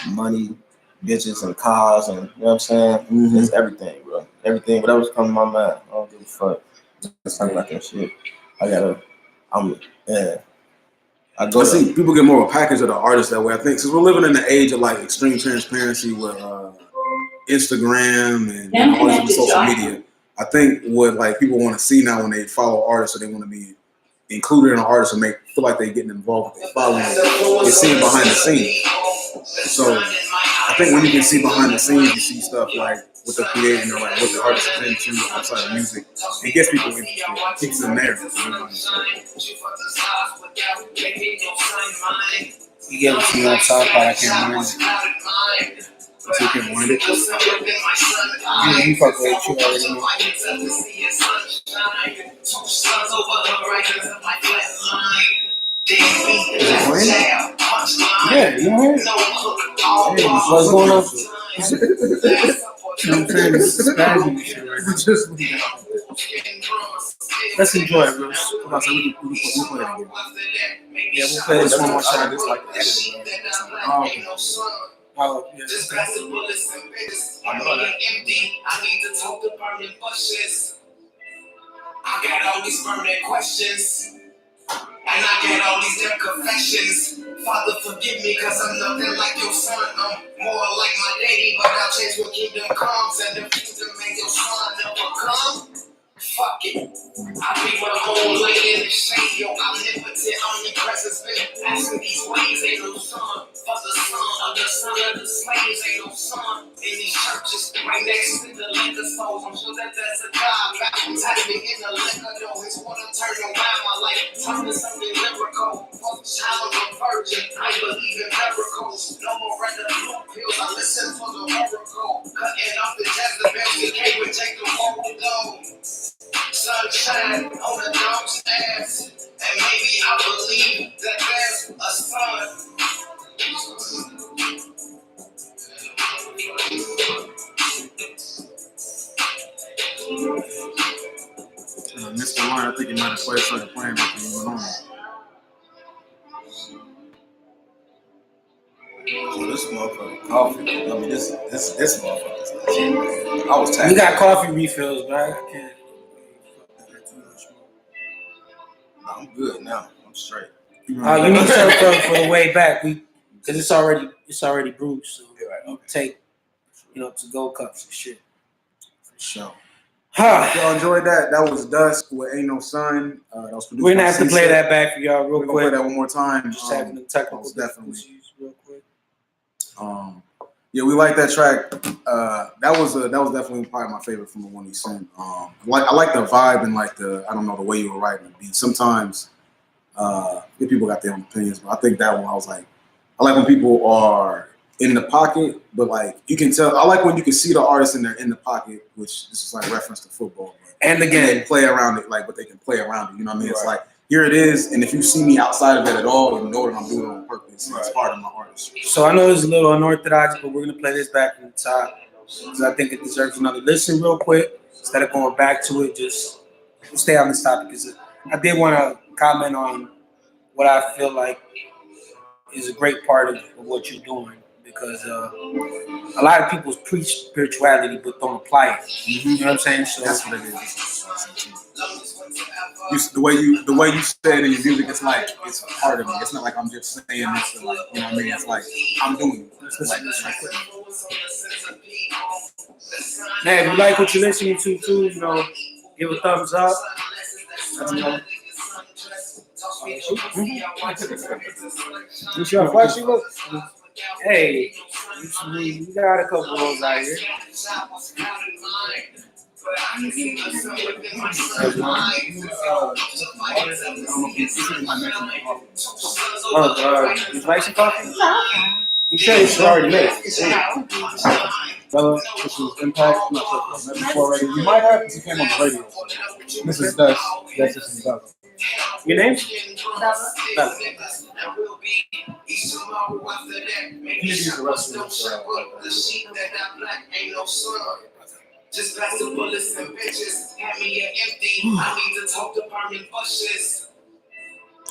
money, bitches, and cars, and you know what I'm saying? Mm-hmm. It's everything, bro. Everything, whatever's coming to my mind. I don't give a fuck. Just talking about that shit. I see people get more of a package of the artist that way. I think since we're living in the age of like extreme transparency with Instagram and all this social media, I think what like people want to see now when they follow artists, or they want to be included in an artist and feel like they're getting involved with their following, they're seeing behind the scenes. So I think when you can see behind the scenes, you see stuff like what they're creating or like what the artist is into outside of music. It gets people interested. It keeps them there. You get it to me on SoundCloud, I can't remember. So you can wind it. Yeah, you fuck with it, you already know. Yeah, you know it? Hey, what's going on? I'm trying to spaz you shit right now. Let's enjoy it, bro. We'll play it again. Yeah, we'll play this one more time. It's like the editing. Oh, yeah. I know that. I got all these burning questions. And I get all these damn confessions. Father, forgive me, cause I'm nothing like your son. I'm more like my daddy, but I'll change when kingdom comes. And the kingdom made your son never come. Fuck it. I be my whole lane in exchange. Your omnipotent, omnipresence been asking these ways. Ain't no son for the son of the slaves. Ain't no son in these churches right next to the liquor stores. I'm sure that that's a God baptizing in the liquor door. His water turn around my life, turn to something lyrical. Fuck child of a virgin, I believe in miracles. No more red blue pills, I listen for the oracle. Cutting off the Jezebel, you can't reject the moral though. Sunshine on the dog's ass, and maybe I believe that there's a sun. Mr. Line, I think he might have started playing after you went on. Oh, this motherfucker coffee. I mean, this motherfucker is legit. I was tired. We got coffee refills, but I can't. I'm good now. I'm straight. You need something for the way back. Because it's already brewed, so you take, to go cups and shit. For sure. Huh. Y'all enjoyed that? That was Duss with Ain't No Sun. That was produced. We're gonna have to play that back for y'all real quick. We're gonna play that one more time. Just having the technical difficulties real quick. Yeah, we like that track. That was definitely probably my favorite from the one he sent. I like the vibe and like the way you were writing the beat. Sometimes people got their own opinions, but I think that one I was like, I like when people are in the pocket, but like you can tell. I like when you can see the artist in the pocket, which this is like reference to football. And again, they play around it, like, but they can play around it. You know what I mean? It's like, here it is, and if you see me outside of it at all, you know that I'm doing it on purpose. It's part of my artistry. So I know it's a little unorthodox, but we're gonna play this back from the top because I think it deserves another listen real quick. Instead of going back to it, just stay on this topic because I did want to comment on what I feel like is a great part of what you're doing. Because a lot of people preach spirituality but don't apply it. Mm-hmm. You know what I'm saying? So that's what it is. The way you say it in your music, it's like it's part of me. It's not like I'm just saying this to, like, you know what I mean? It's like I'm doing it. Hey, if you like what you're listening to too, give a thumbs up. You see how flashy look? Hey, you got a couple of those out here. Oh, God. You like some coffee? You said it's already made. Bella, this is Impact. I'm not sure if before radio. You might have because you came on the radio. This is Duss. Yes, this is Bella. Your name? Bella. Just pass the bullets and bitches. Hand me an empty. I need to talk to burning bushes.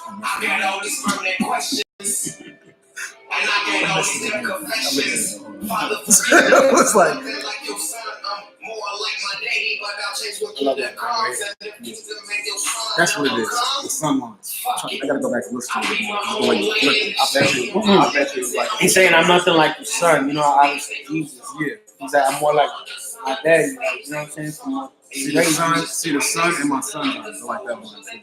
I got all these burning questions. And I get all these damn confessions. Father, forgive me. It's like your son. I'm more like my daddy, but I'll change what kingdom comes. And the kingdom made your son. That's what it is. The sun lines. I gotta go back and listen to it. I bet you. Like, he's saying I'm nothing like your son. I was Jesus. Yeah. He's like, I'm more like my daddy. Like, you know what I'm saying? See the sun and my son lines. I like that one too.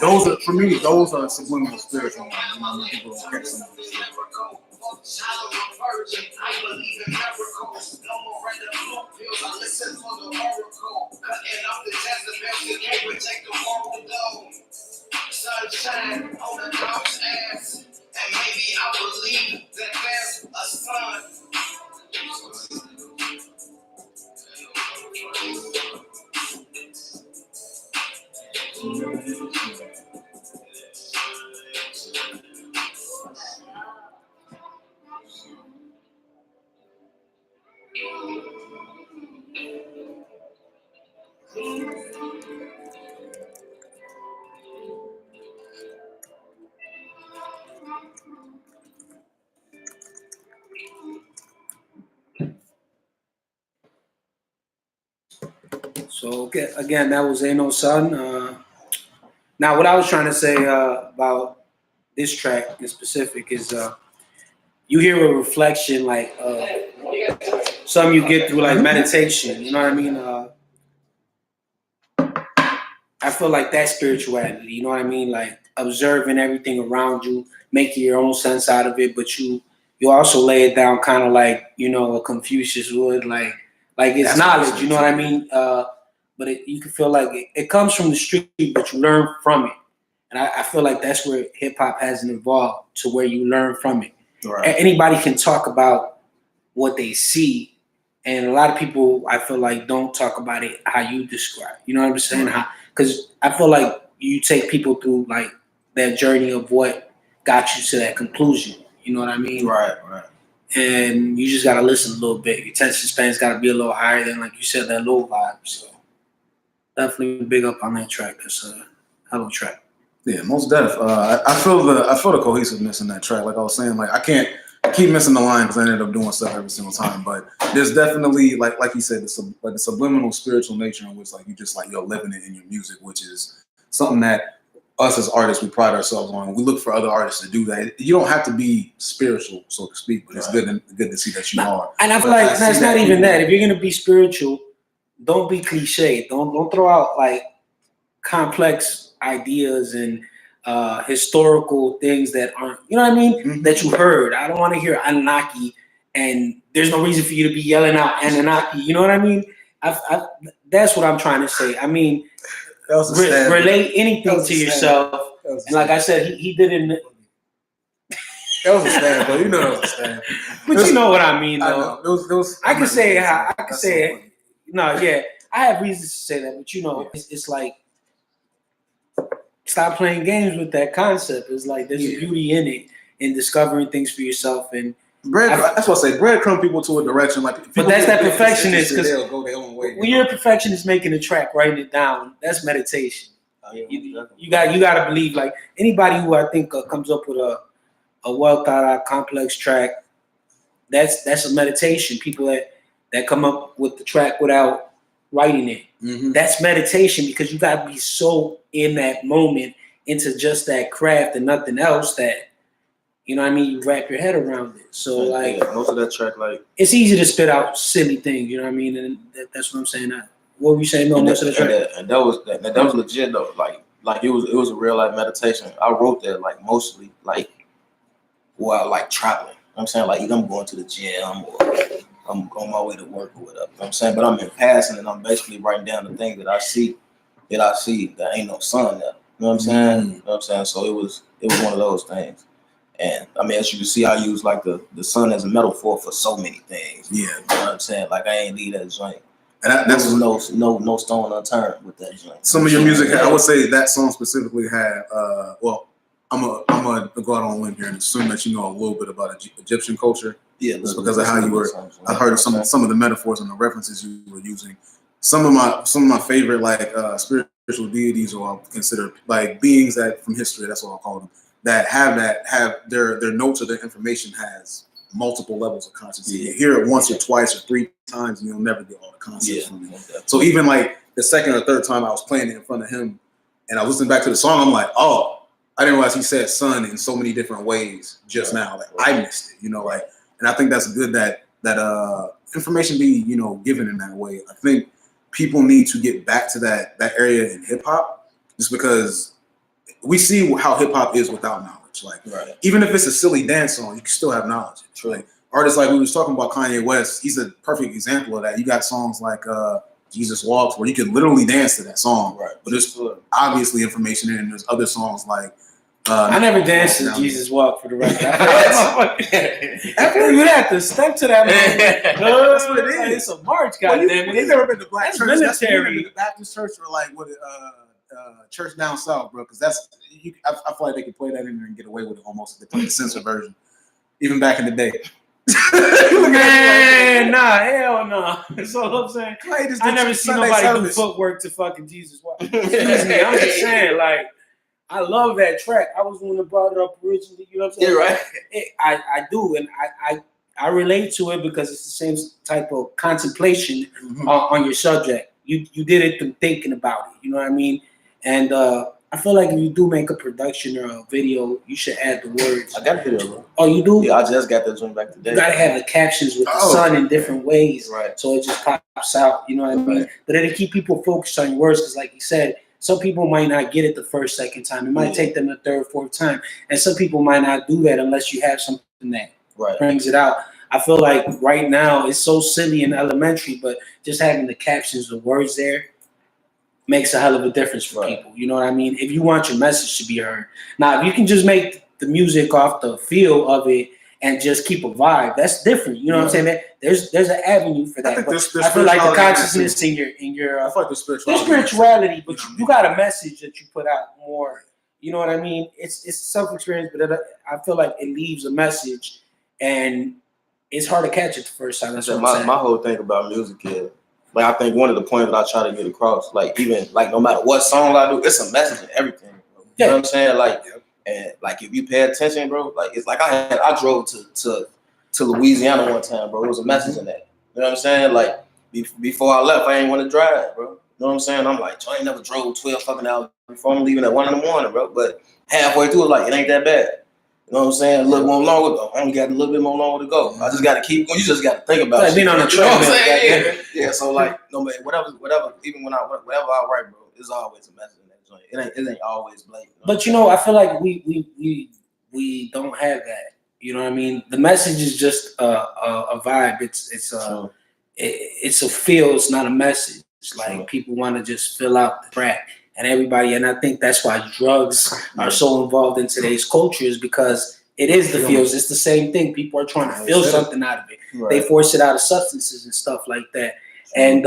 Those are, for me, those are subliminal spiritual ones. You know what I mean? People don't catch some of this shit. I believe in miracles. No more red blue pills. I listen for the oracle. Cutting off the Jezebel, you can't reject the moral though. Sunshine on the dog's ass, and maybe I believe that there's a sun. So again, that was Ain't No Sun. Now, what I was trying to say about this track in specific is you hear a reflection like something you get through like meditation. You know what I mean? I feel like that's spirituality. You know what I mean? Like observing everything around you, making your own sense out of it, but you also lay it down kind of like, you know, a Confucius would, like it's that's knowledge. You know what I mean? But you can feel like it comes from the street, but you learn from it. And I feel like that's where hip hop hasn't evolved to where you learn from it. Right. Anybody can talk about what they see, and a lot of people I feel like don't talk about it how you describe. You know what I'm saying? Right. Because I feel like you take people through like that journey of what got you to that conclusion. You know what I mean? Right. And you just gotta listen a little bit. Your attention span's gotta be a little higher than, like you said, that low vibe. So definitely big up on that track. That's a hell of a track. Yeah, most def. I feel the cohesiveness in that track. Like I was saying, like I keep missing the line because I ended up doing stuff every single time. But there's definitely like you said, the subliminal spiritual nature in which like you just like you're living it in your music, which is something that us as artists we pride ourselves on. We look for other artists to do that. You don't have to be spiritual, so to speak, but it's good to see that you are. And I feel like that's not even that. If you're gonna be spiritual, don't be cliche. Don't throw out like complex ideas and historical things that aren't, you know what I mean? Mm-hmm. That you heard. I don't want to hear Anunnaki, and there's no reason for you to be yelling out Anunnaki. You know what I mean? That's what I'm trying to say. I mean, relate anything to yourself. And like I said, he didn't. That was a stand, but you know that was a stand. But you know what I mean, though. I can say how I can say it. No, yeah, I have reasons to say that, but you know, it's like. Stop playing games with that concept. It's like there's a beauty in it, in discovering things for yourself. And that's what I say. Breadcrumb people to a direction. Like, but that's that perfectionist. Because they'll go their own way. When you're a perfectionist making a track, writing it down, that's meditation. You got to believe. Like anybody who I think comes up with a well thought out, complex track, that's a meditation. People that come up with the track without writing it. Mm-hmm. That's meditation because you got to be so in that moment into just that craft and nothing else that, you know what I mean, you wrap your head around it. So like most of that track, like it's easy to spit out silly things, you know what I mean? And that's what I'm saying. What were you saying? No, most of the track. And that was legit though. Like it was a real life meditation. I wrote that like mostly like while like traveling. You know what I'm saying, like either I'm going to the gym or I'm on my way to work or whatever. You know what I'm saying? But I'm in passing and I'm basically writing down the things that I see that ain't no sun there. You know what I'm saying? Mm-hmm. You know what I'm saying? So it was one of those things. And I mean, as you can see, I use like the sun as a metaphor for so many things. Yeah. You know what I'm saying? Like I ain't leave that joint. And that's no stone unturned with that joint. Some of your music, I would say that song specifically had well, I'm gonna go out on a limb here and assume that you know a little bit about Egyptian culture. Yeah, just because of how you were. I heard some of the metaphors and the references you were using. Some of my favorite like spiritual deities, or I'll consider like beings that from history. That's what I'll call them. That have their notes or their information has multiple levels of consciousness. Yeah. You hear it once or twice or three times, and you'll never get all the concepts from it. So even like the second or third time I was playing it in front of him, and I was listening back to the song, I'm like, oh. I didn't realize he said "son" in so many different ways just now. Like I missed it, you know. Like, and I think that's good that information be given in that way. I think people need to get back to that area in hip hop, just because we see how hip hop is without knowledge. Like, even if it's a silly dance song, you can still have knowledge. Like artists like we was talking about Kanye West, he's a perfect example of that. You got songs like Jesus Walks, where you can literally dance to that song. Right. But there's obviously information in it. And there's other songs like I never danced to Jesus Walk for the record. You have to step to that moment. That's what it is. It's a march, goddammit. You've never been to black church. Military. The Baptist church or like what church down south, bro. Because I feel like they could play that in there and get away with it almost if they play the censored version. Even back in the day. Man, nah, hell no. That's all I'm saying. I never seen nobody do footwork to fucking Jesus Walk. Excuse me, I'm just saying, like, I love that track. I was the one that brought it up originally. You know what I'm saying? Yeah, right. I do, and I relate to it because it's the same type of contemplation on your subject. You did it through thinking about it. You know what I mean? And I feel like if you do make a production or a video, you should add the words. I got a video, bro. Oh, you do? Yeah, I just got that joint back today. You gotta have the captions with the sun in different ways, right? So it just pops out. You know what I mean? But it'll keep people focused on your words, because, like you said, some people might not get it the first, second time. It might take them the third, fourth time, and some people might not do that unless you have something that brings it out. I feel like right now it's so silly and elementary, but just having the captions, the words there, makes a hell of a difference for people. You know what I mean? If you want your message to be heard. Now, if you can just make the music off the feel of it and just keep a vibe, that's different. You know what I'm saying? There's an avenue for that. I feel like the consciousness in your I feel like the spirituality, but you got a message that you put out more. You know what I mean? It's self-experience, but I feel like it leaves a message, and it's hard to catch it the first time. That's what I'm saying. My whole thing about music is, like, I think one of the points that I try to get across, like, even, like, no matter what song I do, it's a message in everything, bro. You know what I'm saying? Like, and, like, if you pay attention, bro, like, it's like I drove to Louisiana one time, bro. It was a message in that. You know what I'm saying? Like, before I left, I ain't want to drive, bro. You know what I'm saying? I'm like, I ain't never drove 12 fucking hours before I'm leaving at 1 a.m, bro. But halfway through, like, it ain't that bad. You know what I'm saying? A little more longer though. I only got a little bit more longer to go. I just got to keep going. You just got to think about it. Being on the trail. You know what I'm saying? Yeah. So like, no matter whatever. Even when whatever I write, bro, it's always a message in that joint. It ain't always blatant. But you know, I feel like we don't have that. You know what I mean? The message is just a vibe. It's a feel. It's not a message. It's like people want to just fill out the track. And everybody, and I think that's why drugs are so involved in today's culture, is because it is the feels. It's the same thing. People are trying to feel something out of it. They force it out of substances and stuff like that. And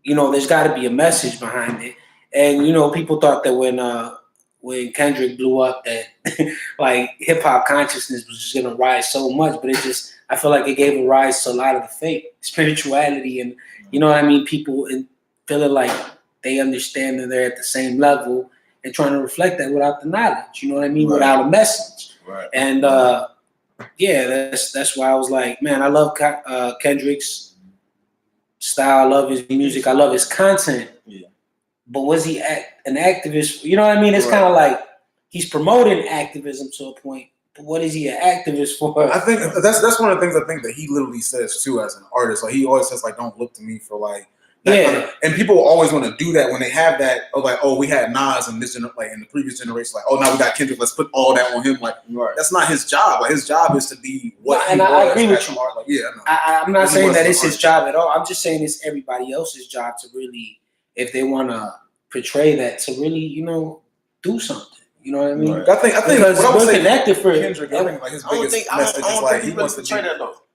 you know, there's got to be a message behind it. And you know, people thought that when Kendrick blew up, that like hip hop consciousness was just gonna rise so much, but I feel like it gave a rise to a lot of the fake spirituality, and you know what I mean. People feeling like they understand that they're at the same level and trying to reflect that without the knowledge, you know what I mean? Without a message. And that's why I was like, man, I love Kendrick's style. I love his music. I love his content. But was he an activist? You know what I mean? It's kind of like he's promoting activism to a point. But what is he an activist for? I think that's one of the things I think that he literally says too as an artist. Like he always says, like, don't look to me for like, and people always want to do that when they have that. Oh, like, oh, we had Nas and this, like in the previous generation. Like, oh, now we got Kendrick. Let's put all that on him. Like, that's not his job. Like, his job is to be what. And I agree with you. Like, I'm not saying that it's his job at all. I'm just saying it's everybody else's job to really, if they want to portray that, to really, you know, do something. You know what I mean? I think because we're connected for Kendrick. I think like his biggest message is like he wants to be.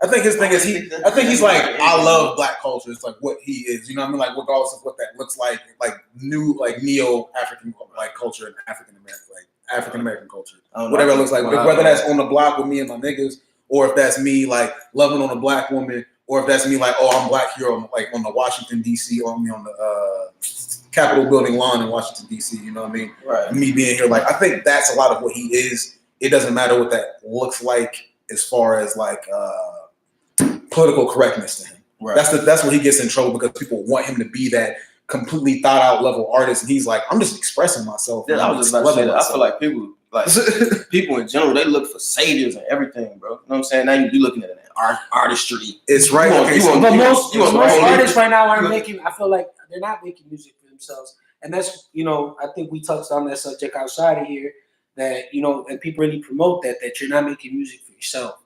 I think his thing is I think he's like, I love black culture. It's like what he is. You know what I mean? Like regardless of what that looks like new, like neo African like culture and African American culture, whatever it looks like. Whether that's on the block with me and my niggas, or if that's me like loving on a black woman, or if that's me like, oh, I'm black hero, like on the Washington D.C. or me on the Capitol building lawn in Washington D.C. You know what I mean? Me being here, like I think that's a lot of what he is. It doesn't matter what that looks like as far as like political correctness to him. That's where he gets in trouble, because people want him to be that completely thought out level artist, and he's like, I'm just expressing myself. Yeah, I was just about to say that. I feel like people in general, they look for saviors and everything, bro. You know what I'm saying? Now you looking at it, artistry. It's right. But most artists right now aren't making. I feel like they're not making music for themselves, and that's, you know, I think we touched on that subject outside of here. That, you know, and people really promote that you're not making music for yourself.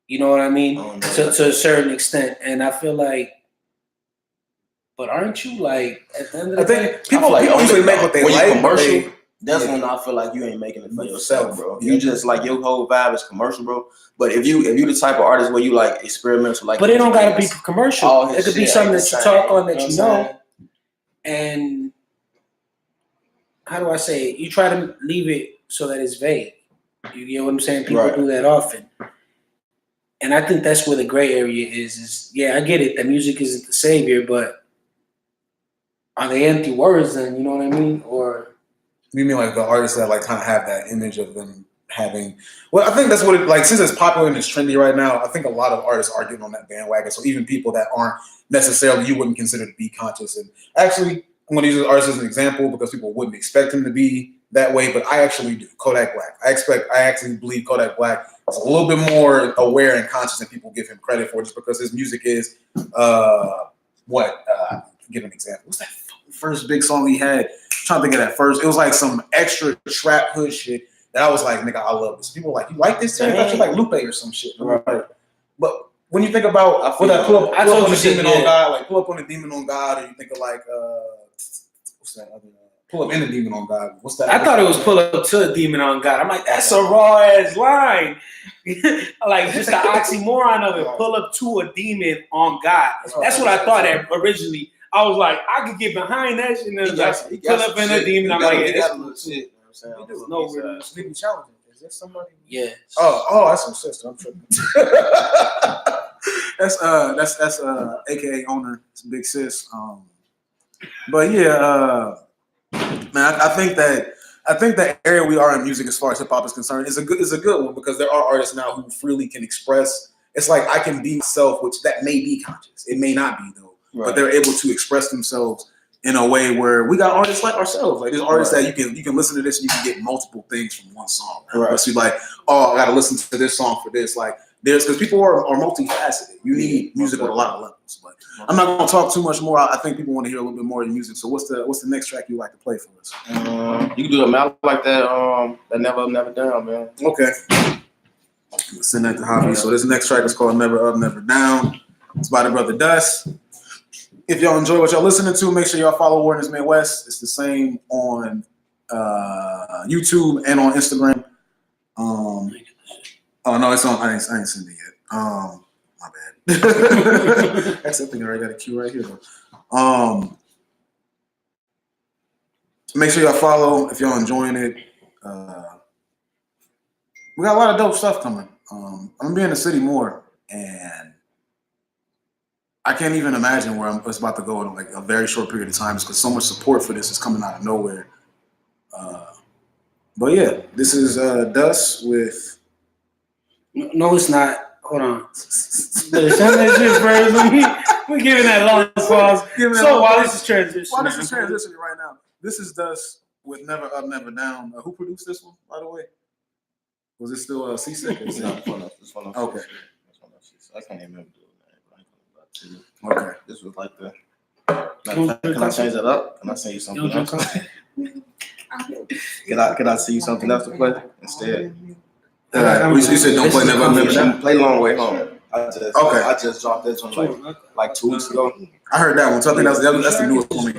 You know what I mean? To a certain extent, and I feel like. But aren't you like at the end of the day? People usually make what they like. Commercial. That's when I feel like you ain't making it for yourself, bro. You just like your whole vibe is commercial, bro. But if you the type of artist where you like experimental, like, but it don't gotta be commercial. It could be something that you talk on that you know. And how do I say it? You try to leave it so that it's vague. You get what I'm saying? People do that often. And I think that's where the gray area is I get it. That music isn't the savior, but are they empty words then? You know what I mean? Or you mean like the artists that like kind of have that image of them having? Well, I think that's what it like. Since it's popular and it's trendy right now, I think a lot of artists are getting on that bandwagon. So even people that aren't necessarily you wouldn't consider to be conscious, and actually I'm gonna use this artist as an example because people wouldn't expect him to be that way, but I actually do. Kodak Black. I actually believe Kodak Black is a little bit more aware and conscious than people give him credit for, just because his music is give an example. What's that first big song he had? I'm trying to think of that first. It was like some extra trap hood shit that I was like, nigga, I love this. People were like, you like this? I thought you like Lupe or some shit. Right. But when you think about pull up on the Demon on God, like pull up on the Demon on God, or you think of like what's that other pull up in the Demon on God? What's that? I thought it was pull up to a Demon on God. I'm like, that's a raw ass line. Like just the oxymoron of it. Pull up to a demon on God. That's what I thought originally. I was like, I could get behind that shit. And then like, pull up in a demon. I'm like, yeah, that's shit. No, we're sleeping challenging. Is there somebody? Yeah. Oh, that's some sister. I'm tripping. that's AKA owner, big sis. But yeah, man, I think that area we are in music as far as hip hop is concerned is a good one, because there are artists now who freely can express. It's like I can be myself, which that may be conscious. It may not be though, right. But they're able to express themselves in a way where we got artists like ourselves. Like there's artists that you can listen to this and you can get multiple things from one song. Right. So you're like, oh, I got to listen to this song for this. Like because people are multifaceted. You need music with a lot of levels. But I'm not going to talk too much more. I think people want to hear a little bit more of your music. So what's the next track you like to play for us? You can do a mouth like that. That Never Up, Never Down, man. Okay. Send that to Javi. So this next track is called Never Up, Never Down. It's by the brother Duss. If y'all enjoy what y'all listening to, make sure y'all follow Warners Midwest. It's the same on YouTube and on Instagram. Oh no, it's on. I ain't seen it yet. My bad. That's something I already got a cue right here though. Make sure y'all follow if y'all enjoying it. We got a lot of dope stuff coming. I'm gonna be in the city more, and I can't even imagine where it's about to go in like a very short period of time, because so much support for this is coming out of nowhere. But yeah, this is Duss with. No, it's not. Hold on. Send that shit first. We're giving that long pause. So while this is transitioning right now, this is Duss with Never Up, Never Down. Who produced this one, by the way? Was it still C-Sec? This one. Okay. I can't even remember. Okay. This was like the. Can I change that up? Can I send you something else? Can I see you something else to play instead? You said don't play Never Up, Never Down. Play Long Way Home. I just dropped this one like 2 weeks ago. I heard that one. So I think that's the newest one.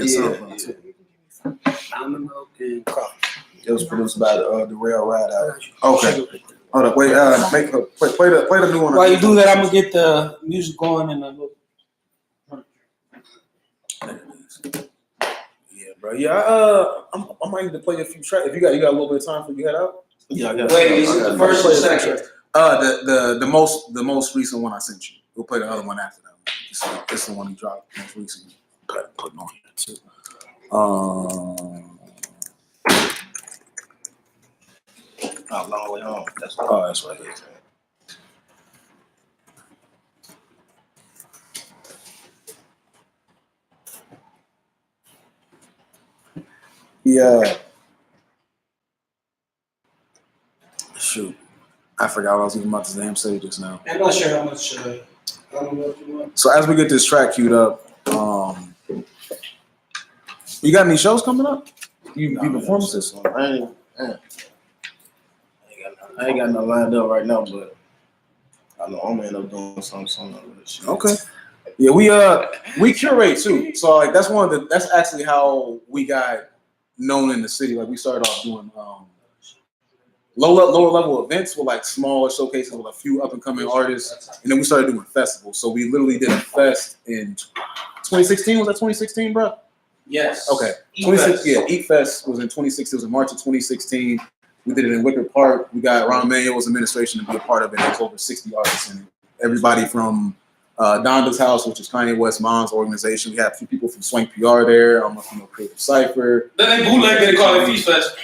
It was produced by the Rail Ride Out. Okay. Hold up. Wait. Play the new one. While you do that, I'm gonna get the music going and look. Yeah, bro. Yeah. I might need to play a few tracks. If you got a little bit of time for you head out. Yeah, I got. Wait, is it the first or second? The most recent one I sent you. We'll play the other one after that one. This is the one he dropped most recently. Putting on here too. Long Way Home. That's right here. Yeah. Shoot. I forgot what I was even about to damn say just now. I'm not sure how much. I don't know if you want. So as we get this track queued up, you got any shows coming up? You performances? I ain't got no lined up right now, but I know I'm gonna end up doing something like that shit. Okay. Yeah, we curate too. So like that's actually how we got known in the city. Like we started off doing lower level events with like smaller showcases with a few up and coming artists, and then we started doing festivals. So we literally did a fest in 2016. Was that 2016, bro? Yes. Okay. 2016. Yeah, Eat Fest was in 2016. It was in March of 2016. We did it in Wicker Park. We got Ron Manuel's administration to be a part of it. There's over 60 artists in it. Everybody from Donda's House, which is Kanye West's mom's organization. We had a few people from Swank PR there. I don't know if you know Creative Cypher. Then they bootleg, they call it Feast Fest.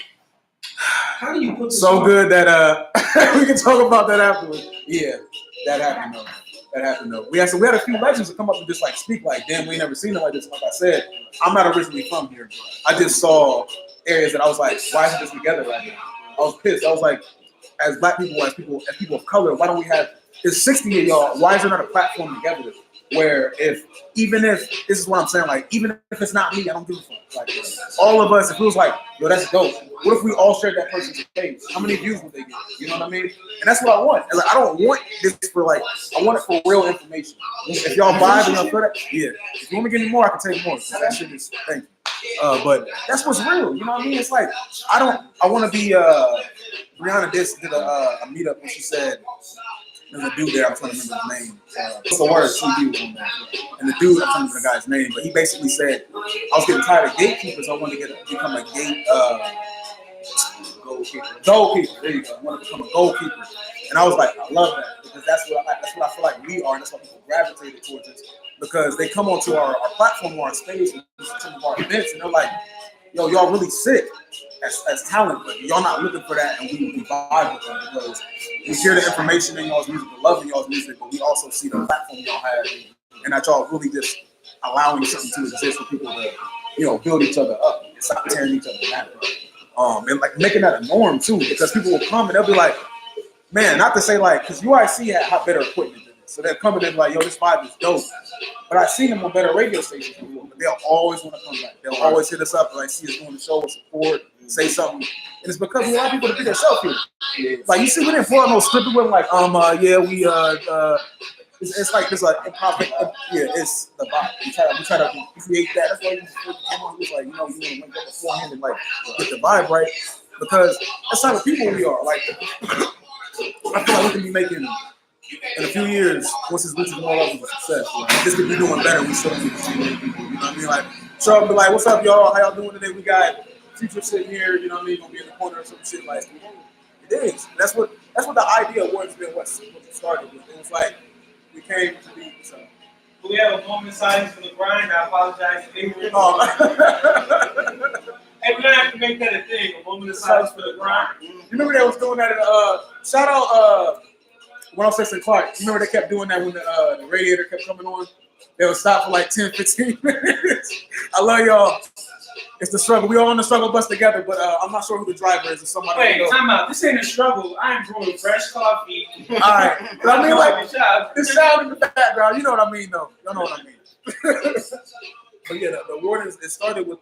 How do you put this so on? Good that we can talk about that afterwards. Yeah, that happened though. that happened though. We had a few legends to come up and just like speak like, damn, we ain't never seen it like this. Like I said, I'm not originally from here. I just saw areas that I was like, why isn't this together right now? I was pissed. I was like, as black people, as people of color, why don't we have? There's 60 of y'all. Why is there not a platform together where even if this is what I'm saying, like even if it's not me, I don't give a fuck. Like all of us, it feels like, yo, that's dope. What if we all shared that person's page? How many views would they get? You know what I mean? And that's what I want. And like, I don't want this for like, I want it for real information. If y'all vibe and y'all feel that, yeah. If you want me to get any more, I can take more. So that shit is thank you. But that's what's real. You know what I mean? It's like I want to be. Brianna did a meetup and she said. There's a dude there, I'm trying to remember his name. What's the word? CD was on there. And the dude, I'm trying to remember the guy's name, but he basically said, I was getting tired of gatekeepers. I wanted to become a goalkeeper. There you go. I wanted to become a goalkeeper. And I was like, I love that because that's what I feel like we are. And that's why people gravitated towards us because they come onto our platform or our space and some of our events and they're like, yo, y'all really sick as talent, but y'all not looking for that, and we vibe with them because we hear the information in y'all's music, we love in y'all's music, but we also see the platform y'all have, and that y'all really just allowing something to exist for people to, you know, build each other up and stop tearing each other down. And like making that a norm too, because people will come and they'll be like, man, not to say like, because UIC had better equipment than this, so they're coming in like, yo, this vibe is dope. But I've seen them on better radio stations, but they'll always want to come back. They'll always hit us up and like see us doing the show, support, say something. And it's because we want people to be their self here. Yeah. Like you see, we didn't pull out no scripted with like, it's like there's like improv. Yeah, it's the vibe. We try to create that. That's why we came on. It was like, you know, you want to link up beforehand and like get the vibe right because that's how the people we are. Like, I feel like we can be making. In a few years, once this reaches more levels of success, like, this could be doing better. We still don't need to see many people. You know what I mean? Like, show up and be like, "What's up, y'all? How y'all doing today? We got Future sitting here. You know what I mean? Gonna be in the corner or some shit." Like, it is. That's what the idea of Words Been what started with. It was like we came to be. So. We have a moment of silence for the grind. I apologize if they were. Hey, we're gonna have to make that a thing. A moment of silence for the grind. You remember they was doing that? Shout out. 106 & Clark. You remember they kept doing that when the radiator kept coming on? They would stop for like 10, 15 minutes. I love y'all. It's the struggle. We all on the struggle bus together, but I'm not sure who the driver is. Or somebody. Wait, time out. This ain't a struggle. I am brewing fresh coffee. All right. But I mean, like, this sound in the background. You know what I mean, though. Y'all know what I mean. But yeah, the Wardens, it started with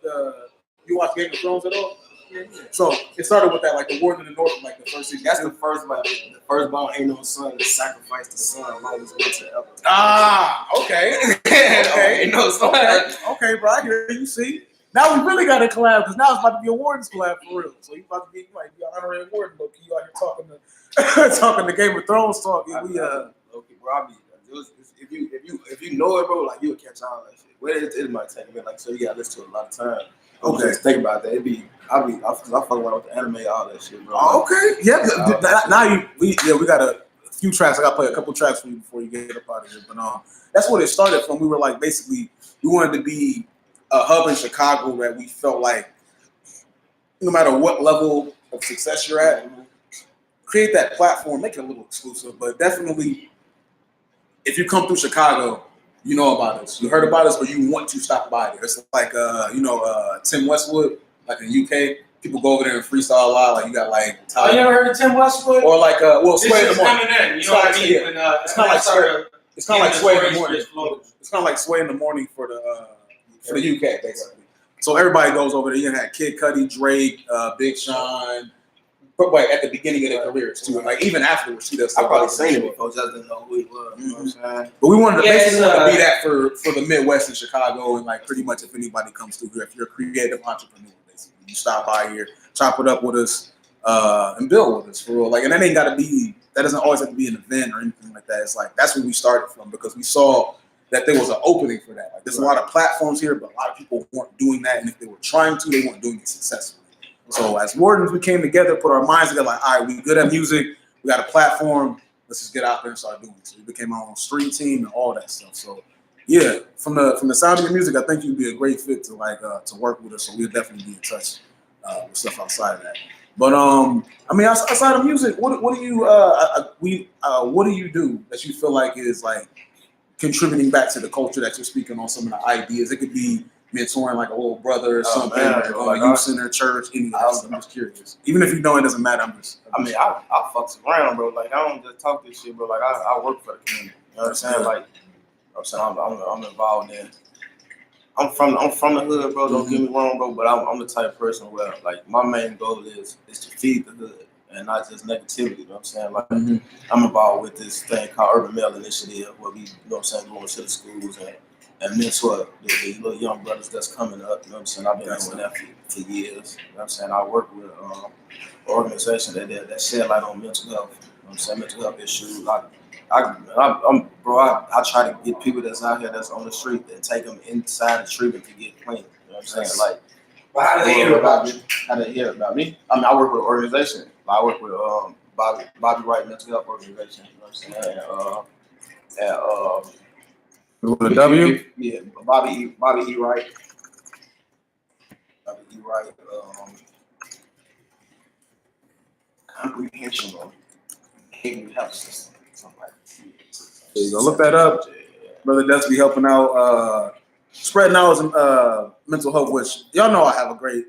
you watch Game of Thrones at all? Yeah. So it started with that, like the Warden in the North, like the first season. That's the first one. The first ball ain't no son to sacrifice the son. Always went to ever. Ah, okay. Okay. Ain't no son. Okay, bro. I hear you. See, now we really got to collab because now it's about to be a Warden's collab for real. So you about to be like honorary Warden, but you out here talking the Game of Thrones talk. Yeah, okay, bro. I mean, if you know it, bro, like you'll catch on that shit. Well, it might take a minute, like so. You gotta listen to it a lot of time. Okay, just think about that. I fuck around with the anime, all that shit, bro. Oh, okay, yeah. Now we got a few tracks. I got to play a couple tracks for you before you get up out of here. But that's what it started from. We were like basically we wanted to be a hub in Chicago that we felt like no matter what level of success you're at, create that platform, make it a little exclusive, but definitely if you come through Chicago. You know about us. You heard about us, or you want to stop by there. It's like, Tim Westwood, like in UK. People go over there and freestyle a lot. Like you got like. Tyler. Oh, you ever heard of Tim Westwood? Or like, Sway in the Morning. You know what I mean? It's kind of like Sway. It's kind of like Sway in the Morning. It's kind of like Sway in the Morning for the UK, basically. So everybody goes over there. You had Kid Cudi, Drake, Big Sean. But wait, at the beginning of their careers too, like even afterwards, she does. I probably seen it before, just didn't know who he was. You know what I'm saying? But we wanted to basically be that for the Midwest and Chicago, and like pretty much if anybody comes through here, if you're a creative entrepreneur, basically, you stop by here, chop it up with us, and build with us for real. Like, and that ain't got to be. That doesn't always have to be an event or anything like that. It's like that's where we started from because we saw that there was an opening for that. Like, there's a lot of platforms here, but a lot of people weren't doing that, and if they were trying to, they weren't doing it successfully. So as Wardens, we came together, put our minds together, like, all right, we good at music, we got a platform, let's just get out there and start doing it. So we became our own street team and all that stuff. So yeah, from the sound of your music, I think you'd be a great fit to to work with us. So we'll definitely be in touch with stuff outside of that. But I mean, outside of music, what do you what do you do that you feel like is like contributing back to the culture that you're speaking on some of the ideas? It could be mentoring like a little brother or something, or going to youth center, church, any of that. I'm just curious. Even if you know it doesn't matter, I fucks around, bro. Like I don't just talk this shit, bro. Like I work for the community. You know what I'm saying? Like I'm involved in. I'm from the hood, bro. Don't get me wrong, bro. But I'm the type of person where like my main goal is to feed the hood and not just negativity. You know what I'm saying? Like I'm involved with this thing called Urban Male Initiative, where we, you know what I'm saying, going to the schools and mentor the little young brothers that's coming up. You know what I'm saying? I've been doing that for years. You know what I'm saying? I work with an organization that shed light on mental health. You know what I'm saying? Mental health issues. I try to get people that's out here that's on the street and take them inside the treatment to get clean. You know what I'm saying? Like, how do they hear about you? How they hear about me? I mean, I work with an organization. I work with Bobby Wright Mental Health Organization. You know what I'm saying? With a W? Yeah, Bobby E. Wright. Bobby E. Wright. Comprehensional behavioral health system. Something like that. There you go. Look that up. Brother Duss be helping out, spreading knowledge in mental health, which y'all know I have a great,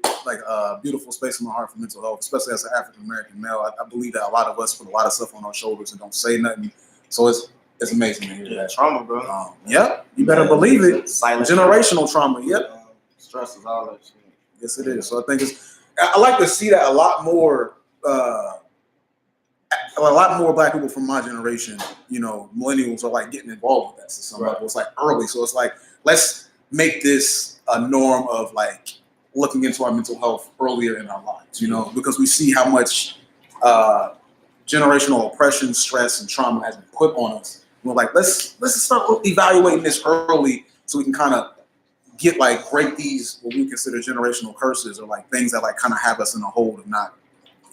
beautiful space in my heart for mental health, especially as an African American male. I believe that a lot of us put a lot of stuff on our shoulders and don't say nothing. So it's amazing to hear that. Trauma, bro. Yep, you better believe it. Silent generational trauma. Yep. Stress is all that shit. Yes, it is. So I think I like to see that a lot more. A lot more Black people from my generation, millennials, are like getting involved with that to some level. It's like early, so it's like let's make this a norm of like looking into our mental health earlier in our lives, because we see how much generational oppression, stress, and trauma has been put on us. We're like, let's start evaluating this early so we can kind of break these what we consider generational curses, or like things that like kind of have us in a hold of not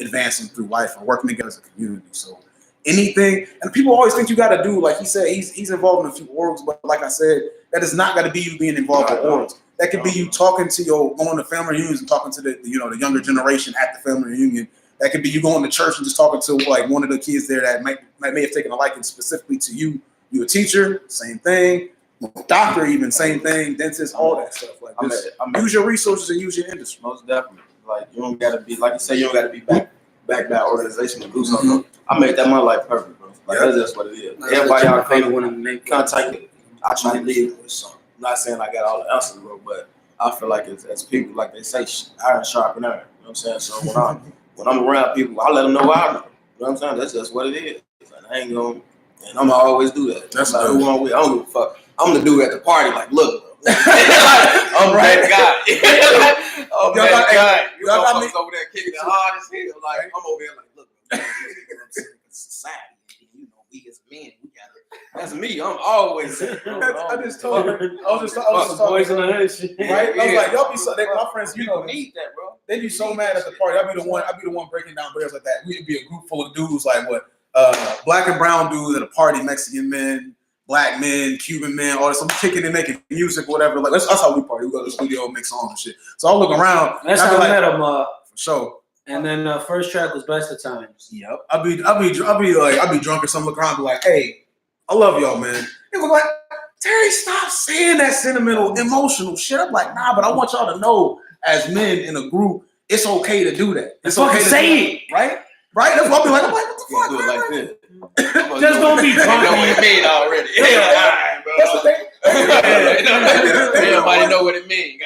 advancing through life and working together as a community. So anything, and people always think you got to do, like he said, he's involved in a few orgs, but like I said, that is not got to be you being involved in orgs. That could be you talking to going to family reunions and talking to the younger generation at the family reunion. That could be you going to church and just talking to like one of the kids there that may have taken a liking specifically to you. You a teacher, same thing. Doctor, even same thing. Dentist, all that stuff. Like use your resources and use your industry. Most definitely. Like you don't gotta be, like you say, you don't gotta be back by an organization to do something. I made that my life perfect, bro. Like that's just what it is. Everybody out contact me. I try to lead with something. I'm not saying I got all the answers, bro, but I feel like as people, like they say, iron sharpen iron. You know what I'm saying? So when I'm around people, I let them know what I know. You know what I'm saying? That's just what it is. And I ain't gonna, and I'm gonna always do that. That's like who I'm with. I don't give a fuck. I'm the dude at the party, like, look. I'm right, God. Oh man, God, you motherfuckers over there kicking it hard as hell. Like I'm over here, like, look, society. We as men, we gotta. That's me. I'm always. I just told her. I was just boys in the hood shit. Right? I was like, y'all be so. My friends, need that, bro. They be so mad at the party. I'd be the one breaking down barriers like that. We'd be a group full of dudes, like what, black and brown dudes at a party, Mexican men, Black men, Cuban men, all this. I'm kicking and making music, whatever. Like that's how we party. We go to the studio, make songs and shit. So I'll look around. That's how I met him. For sure. And then first track was Best of Times. Yep. I'll be drunk or something. Look around, and be like, hey, I love y'all, man. They were like, Terry, stop saying that sentimental, emotional shit. I'm like, nah, but I want y'all to know, as men in a group, it's okay to do that. It's okay to say it, right? Right? That's what I'll be like. I'm like, what the fuck? Do it like this. Just don't be drunk. Know what it mean already. Yeah, that's the thing. Everybody know what it means.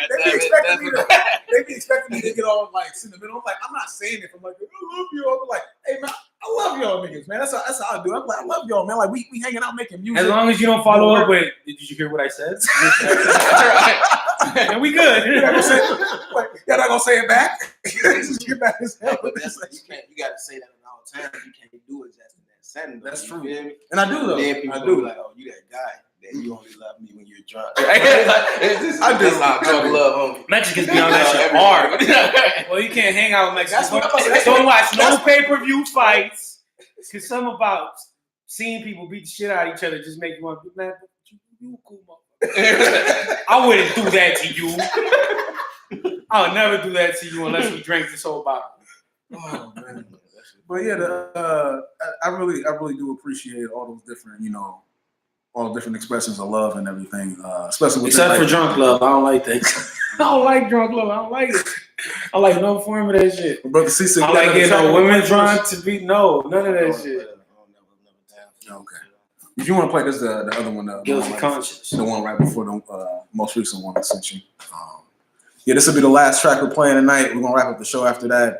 They be expecting me to get all like sentimental. I'm like, I'm not saying it. I'm like, I love you. I'm like, hey man, I love y'all niggas, man. That's how I do. I'm like, I love y'all, man. Like we hanging out making music. As long as you don't follow up with, did you hear what I said? And we good. You're not gonna say it back. Get back as hell. You gotta say that at all times. You can't do it just in that setting. That's true. And I do though. Then people I do. Like, oh, you that guy that you only love me when you're drunk. I do. Drunk love homie. Mexicans be on that shit hard. Well, you can't hang out with Mexicans. Don't watch no pay-per-view fights. Because something about seeing people beat the shit out of each other just make you want to be mad. You cool motherfucker. I wouldn't do that to you. I would never do that to you unless we drank this whole bottle. Oh man. But yeah, I really do appreciate all those different, all the different expressions of love and everything, especially with except for drunk love. I don't like that. I don't like drunk love. I don't like it. I like no form of that shit. Brother C6, I like getting women drunk to be none of that shit. Okay. If you want to play this, the other one, Guilty Conscience, the one right before the most recent one I sent you. Yeah, this will be the last track we're playing tonight. We're gonna wrap up the show after that.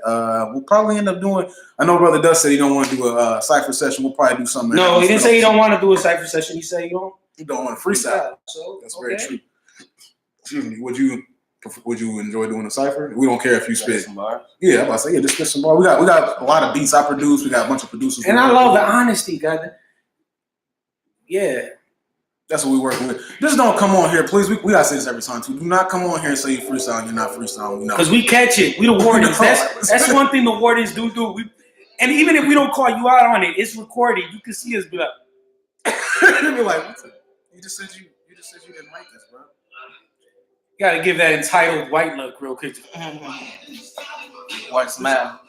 We'll probably end up doing. I know Brother Duss said he don't want to do a cipher session. We'll probably do something. No, he didn't say he don't want to do a cipher session. He said you don't want to freestyle. So that's very true. Excuse me. Would you enjoy doing a cipher? We don't care if you spit. Yeah, I'm about to say just spit some more. We got a lot of beats I produce. We got a bunch of producers. And I love the honesty, God. Yeah. That's what we working with. Just don't come on here, please. We gotta say this every time too. Do not come on here and say you freestyle. You're not freestyling. Because we catch it. We the wardens. That's one thing the wardens do. And even if we don't call you out on it, it's recorded. You can see us be like, be like, you just said you didn't like this, bro. You gotta give that entitled white look real quick. White smile.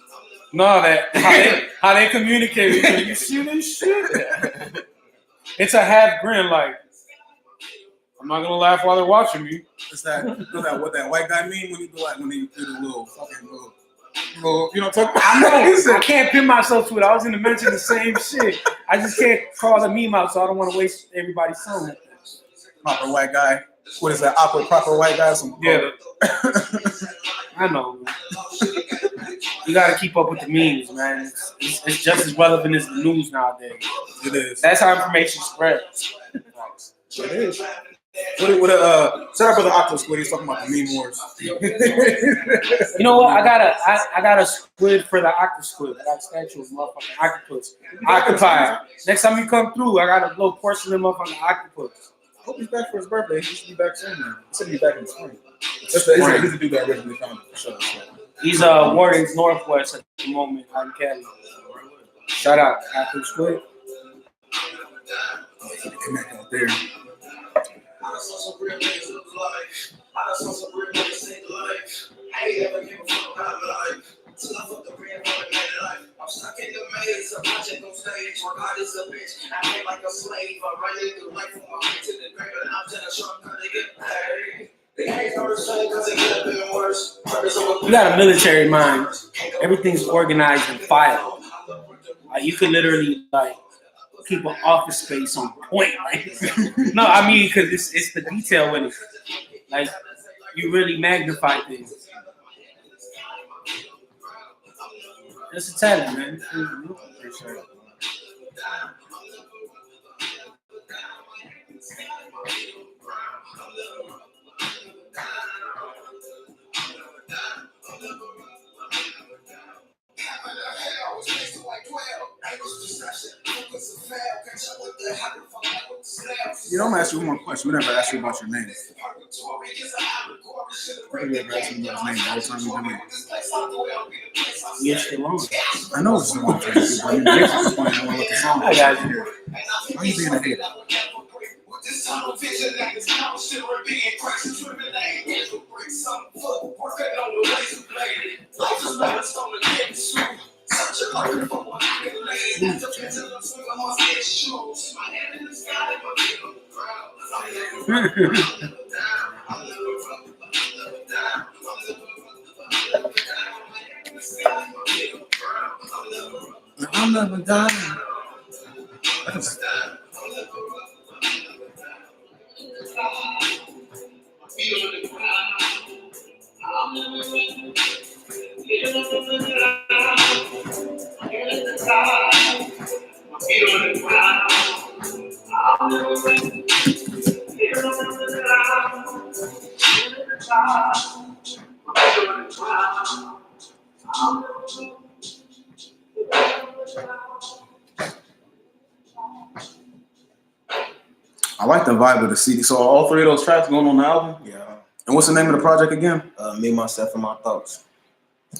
No, how they communicate with you. You see this shit? It's a half grin, like I'm not gonna laugh while they're watching me. It's that what that white guy mean when he do the little fucking little you know what I'm talking about? I know. I can't pin myself to it. I was gonna mention the same shit. I just can't call the meme out, so I don't want to waste everybody's time. Proper white guy. What is that? Awkward proper white guy? Yeah. I know. You gotta keep up with the memes, man. It's just as relevant as the news nowadays. It is. That's how information spreads. It is. Shout out for the Octo Squid. He's talking about the meme wars. You know what? I got a squid for the Octo Squid. I got a statue of motherfucking octopus. Octopi. Next time you come through, I got a little portion of motherfucking octopus. I hope he's back for his birthday. He should be back soon, man. He should be back in the spring. He's the dude that originally found it for sure. He's Warden's Northwest at the moment out in Cali. Shout out Octo Squid. Connect out there. I'm stuck in the maze, a project on stage, my God is a bitch. I hate like a slave, I'm running through life from my way to the grave, and I'm to the shortcut to get paid. The game's not the same because it could have been worse. You got a military mind. Everything's organized and filed. You could literally keep an office space on point. No, I mean because it's the detail in it. Like you really magnify things. It's a talent, man. For sure. You don't ask you one more question. We never asked you about your name. We never asked you about his name every time we do it. Yes, long. I know it's the one thing. I got you. Why are you being a hater? This tunnel vision that is now still being crashed to the lane. Get the bricks on foot, working on the razor blade. Life is not a stone to get through. Such a life for what I can lay. The pendulum swing on my head shoes. My head in the sky, my feet on the ground. I'm never down. I'm never down. I'm never down. I like the vibe of the CD. So all three of those tracks going on the album? Yeah. And what's the name of the project again? Me, Myself, and My Thoughts.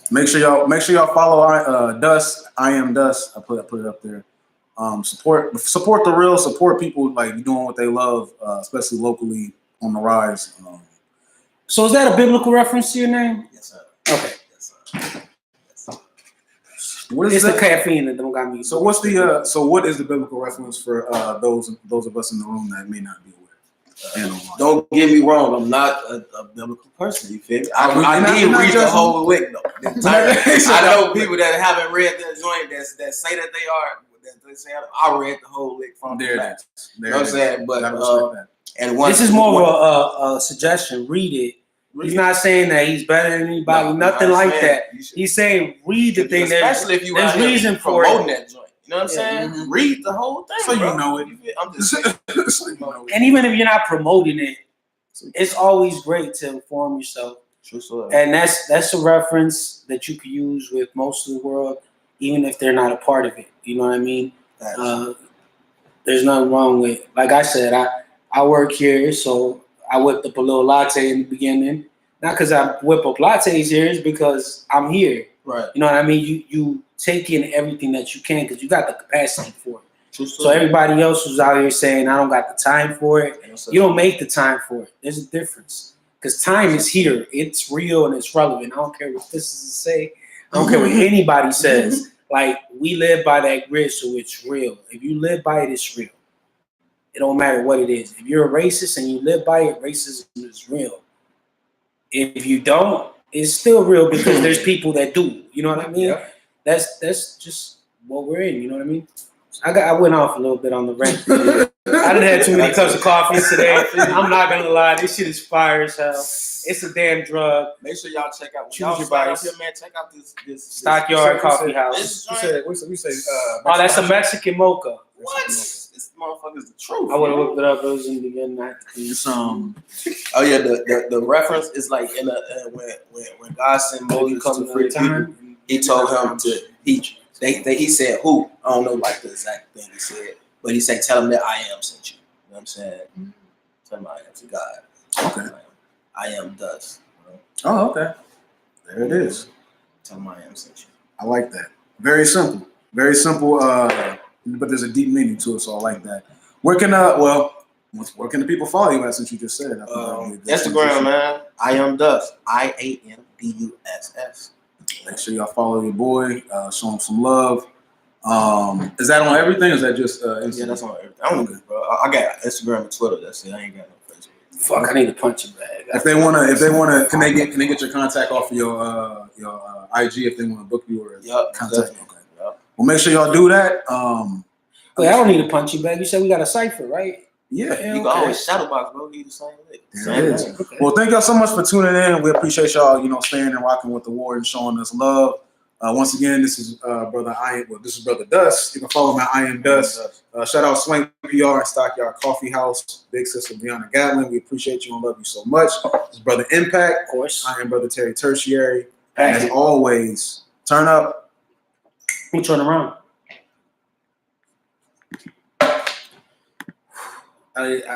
Make sure y'all follow Duss. I am Duss. I put it up there. Support the real. Support people like doing what they love, especially locally on the rise. So is that a biblical reference to your name? Yes, sir. Okay. Yes, sir. Yes, sir. What is It's the that? caffeine that don't got me. So what's the so what is the biblical reference for those of us in the room that may not be aware? Don't get me wrong, I'm not a biblical person. You feel me? I You're did not read the judging. whole lick though. I know people that haven't read that joint that say that they are. That they say I read the whole lick from the back. You know what I'm saying? But and this is more of a suggestion. Read it. He's not saying that he's better than anybody. Nothing like that. He's saying read the thing. Especially if you there's reason for promoting it. that joint. You know what I'm saying? Mm-hmm. Read the whole thing, so bro. You know it. I'm just saying. And even if you're not promoting it, it's always great to inform yourself. True. And that's a reference that you can use with most of the world, even if they're not a part of it. You know what I mean? There's nothing wrong with, like I said, I work here, so I whipped up a little latte in the beginning. Not because I whip up lattes here, it's because I'm here. Right. You know what I mean? You take in everything that you can because you got the capacity for it. True. So everybody else who's out here saying, I don't got the time for it, you don't make the time for it. There's a difference. Because time is here. It's real and it's relevant. I don't care what this is to say. I don't care what anybody says. Like, we live by that grid, so it's real. If you live by it, it's real. It don't matter what it is. If you're a racist and you live by it, racism is real. If you don't, it's still real because there's people that do. You know what I mean? Yeah. That's just what we're in. You know what I mean? I went off a little bit on the rant. I done had too many cups of coffee today. I'm not gonna lie, this shit is fire as hell. It's a damn drug. Make sure y'all check out. Choose your bias. Here, man. Check out this Stockyard Coffee House. We say. Oh, that's a Mexican mocha. What? This motherfucker's the truth. I would have looked it up. It was in the beginning. It's Oh yeah, the reference is like in when God sent Moses to free people, he told him to he said who? I don't know like the exact thing he said, but he said tell him that I am sent you. You know what I'm saying? Mm-hmm. Tell him I am to God. Okay. I am Duss. Oh, okay. There it is. Tell him I am sent you. I like that. Very simple. Very simple. But there's a deep meaning to it, so I like that. Where can the people follow you at since you just said it? Instagram, man. I am Duss. IAMDUSS. Make sure y'all follow your boy. Show him some love. Is that on everything? Or is that just Instagram? Yeah, that's on everything. I don't know, bro. I got Instagram and Twitter. That's it. I ain't got no Facebook. Fuck, I need a punching bag. If they wanna, can they get your contact off of your IG if they want to book you or contact? Okay. Yep. Well, make sure y'all do that. Wait, I don't need a punching bag. You said we got a cipher, right? Yeah. You can always shadowbox, bro. He the same way. Okay. Well, thank y'all so much for tuning in. We appreciate y'all, staying and rocking with the war and showing us love. Once again, this is Brother Duss. You can follow him at I Am Duss. Shout out Swank PR and Stockyard Coffee House. Big sister Brianna Gatlin. We appreciate you and love you so much. This is Brother Impact. Of course. I am Brother Terry Tertiary. As always, turn up. Who turn around?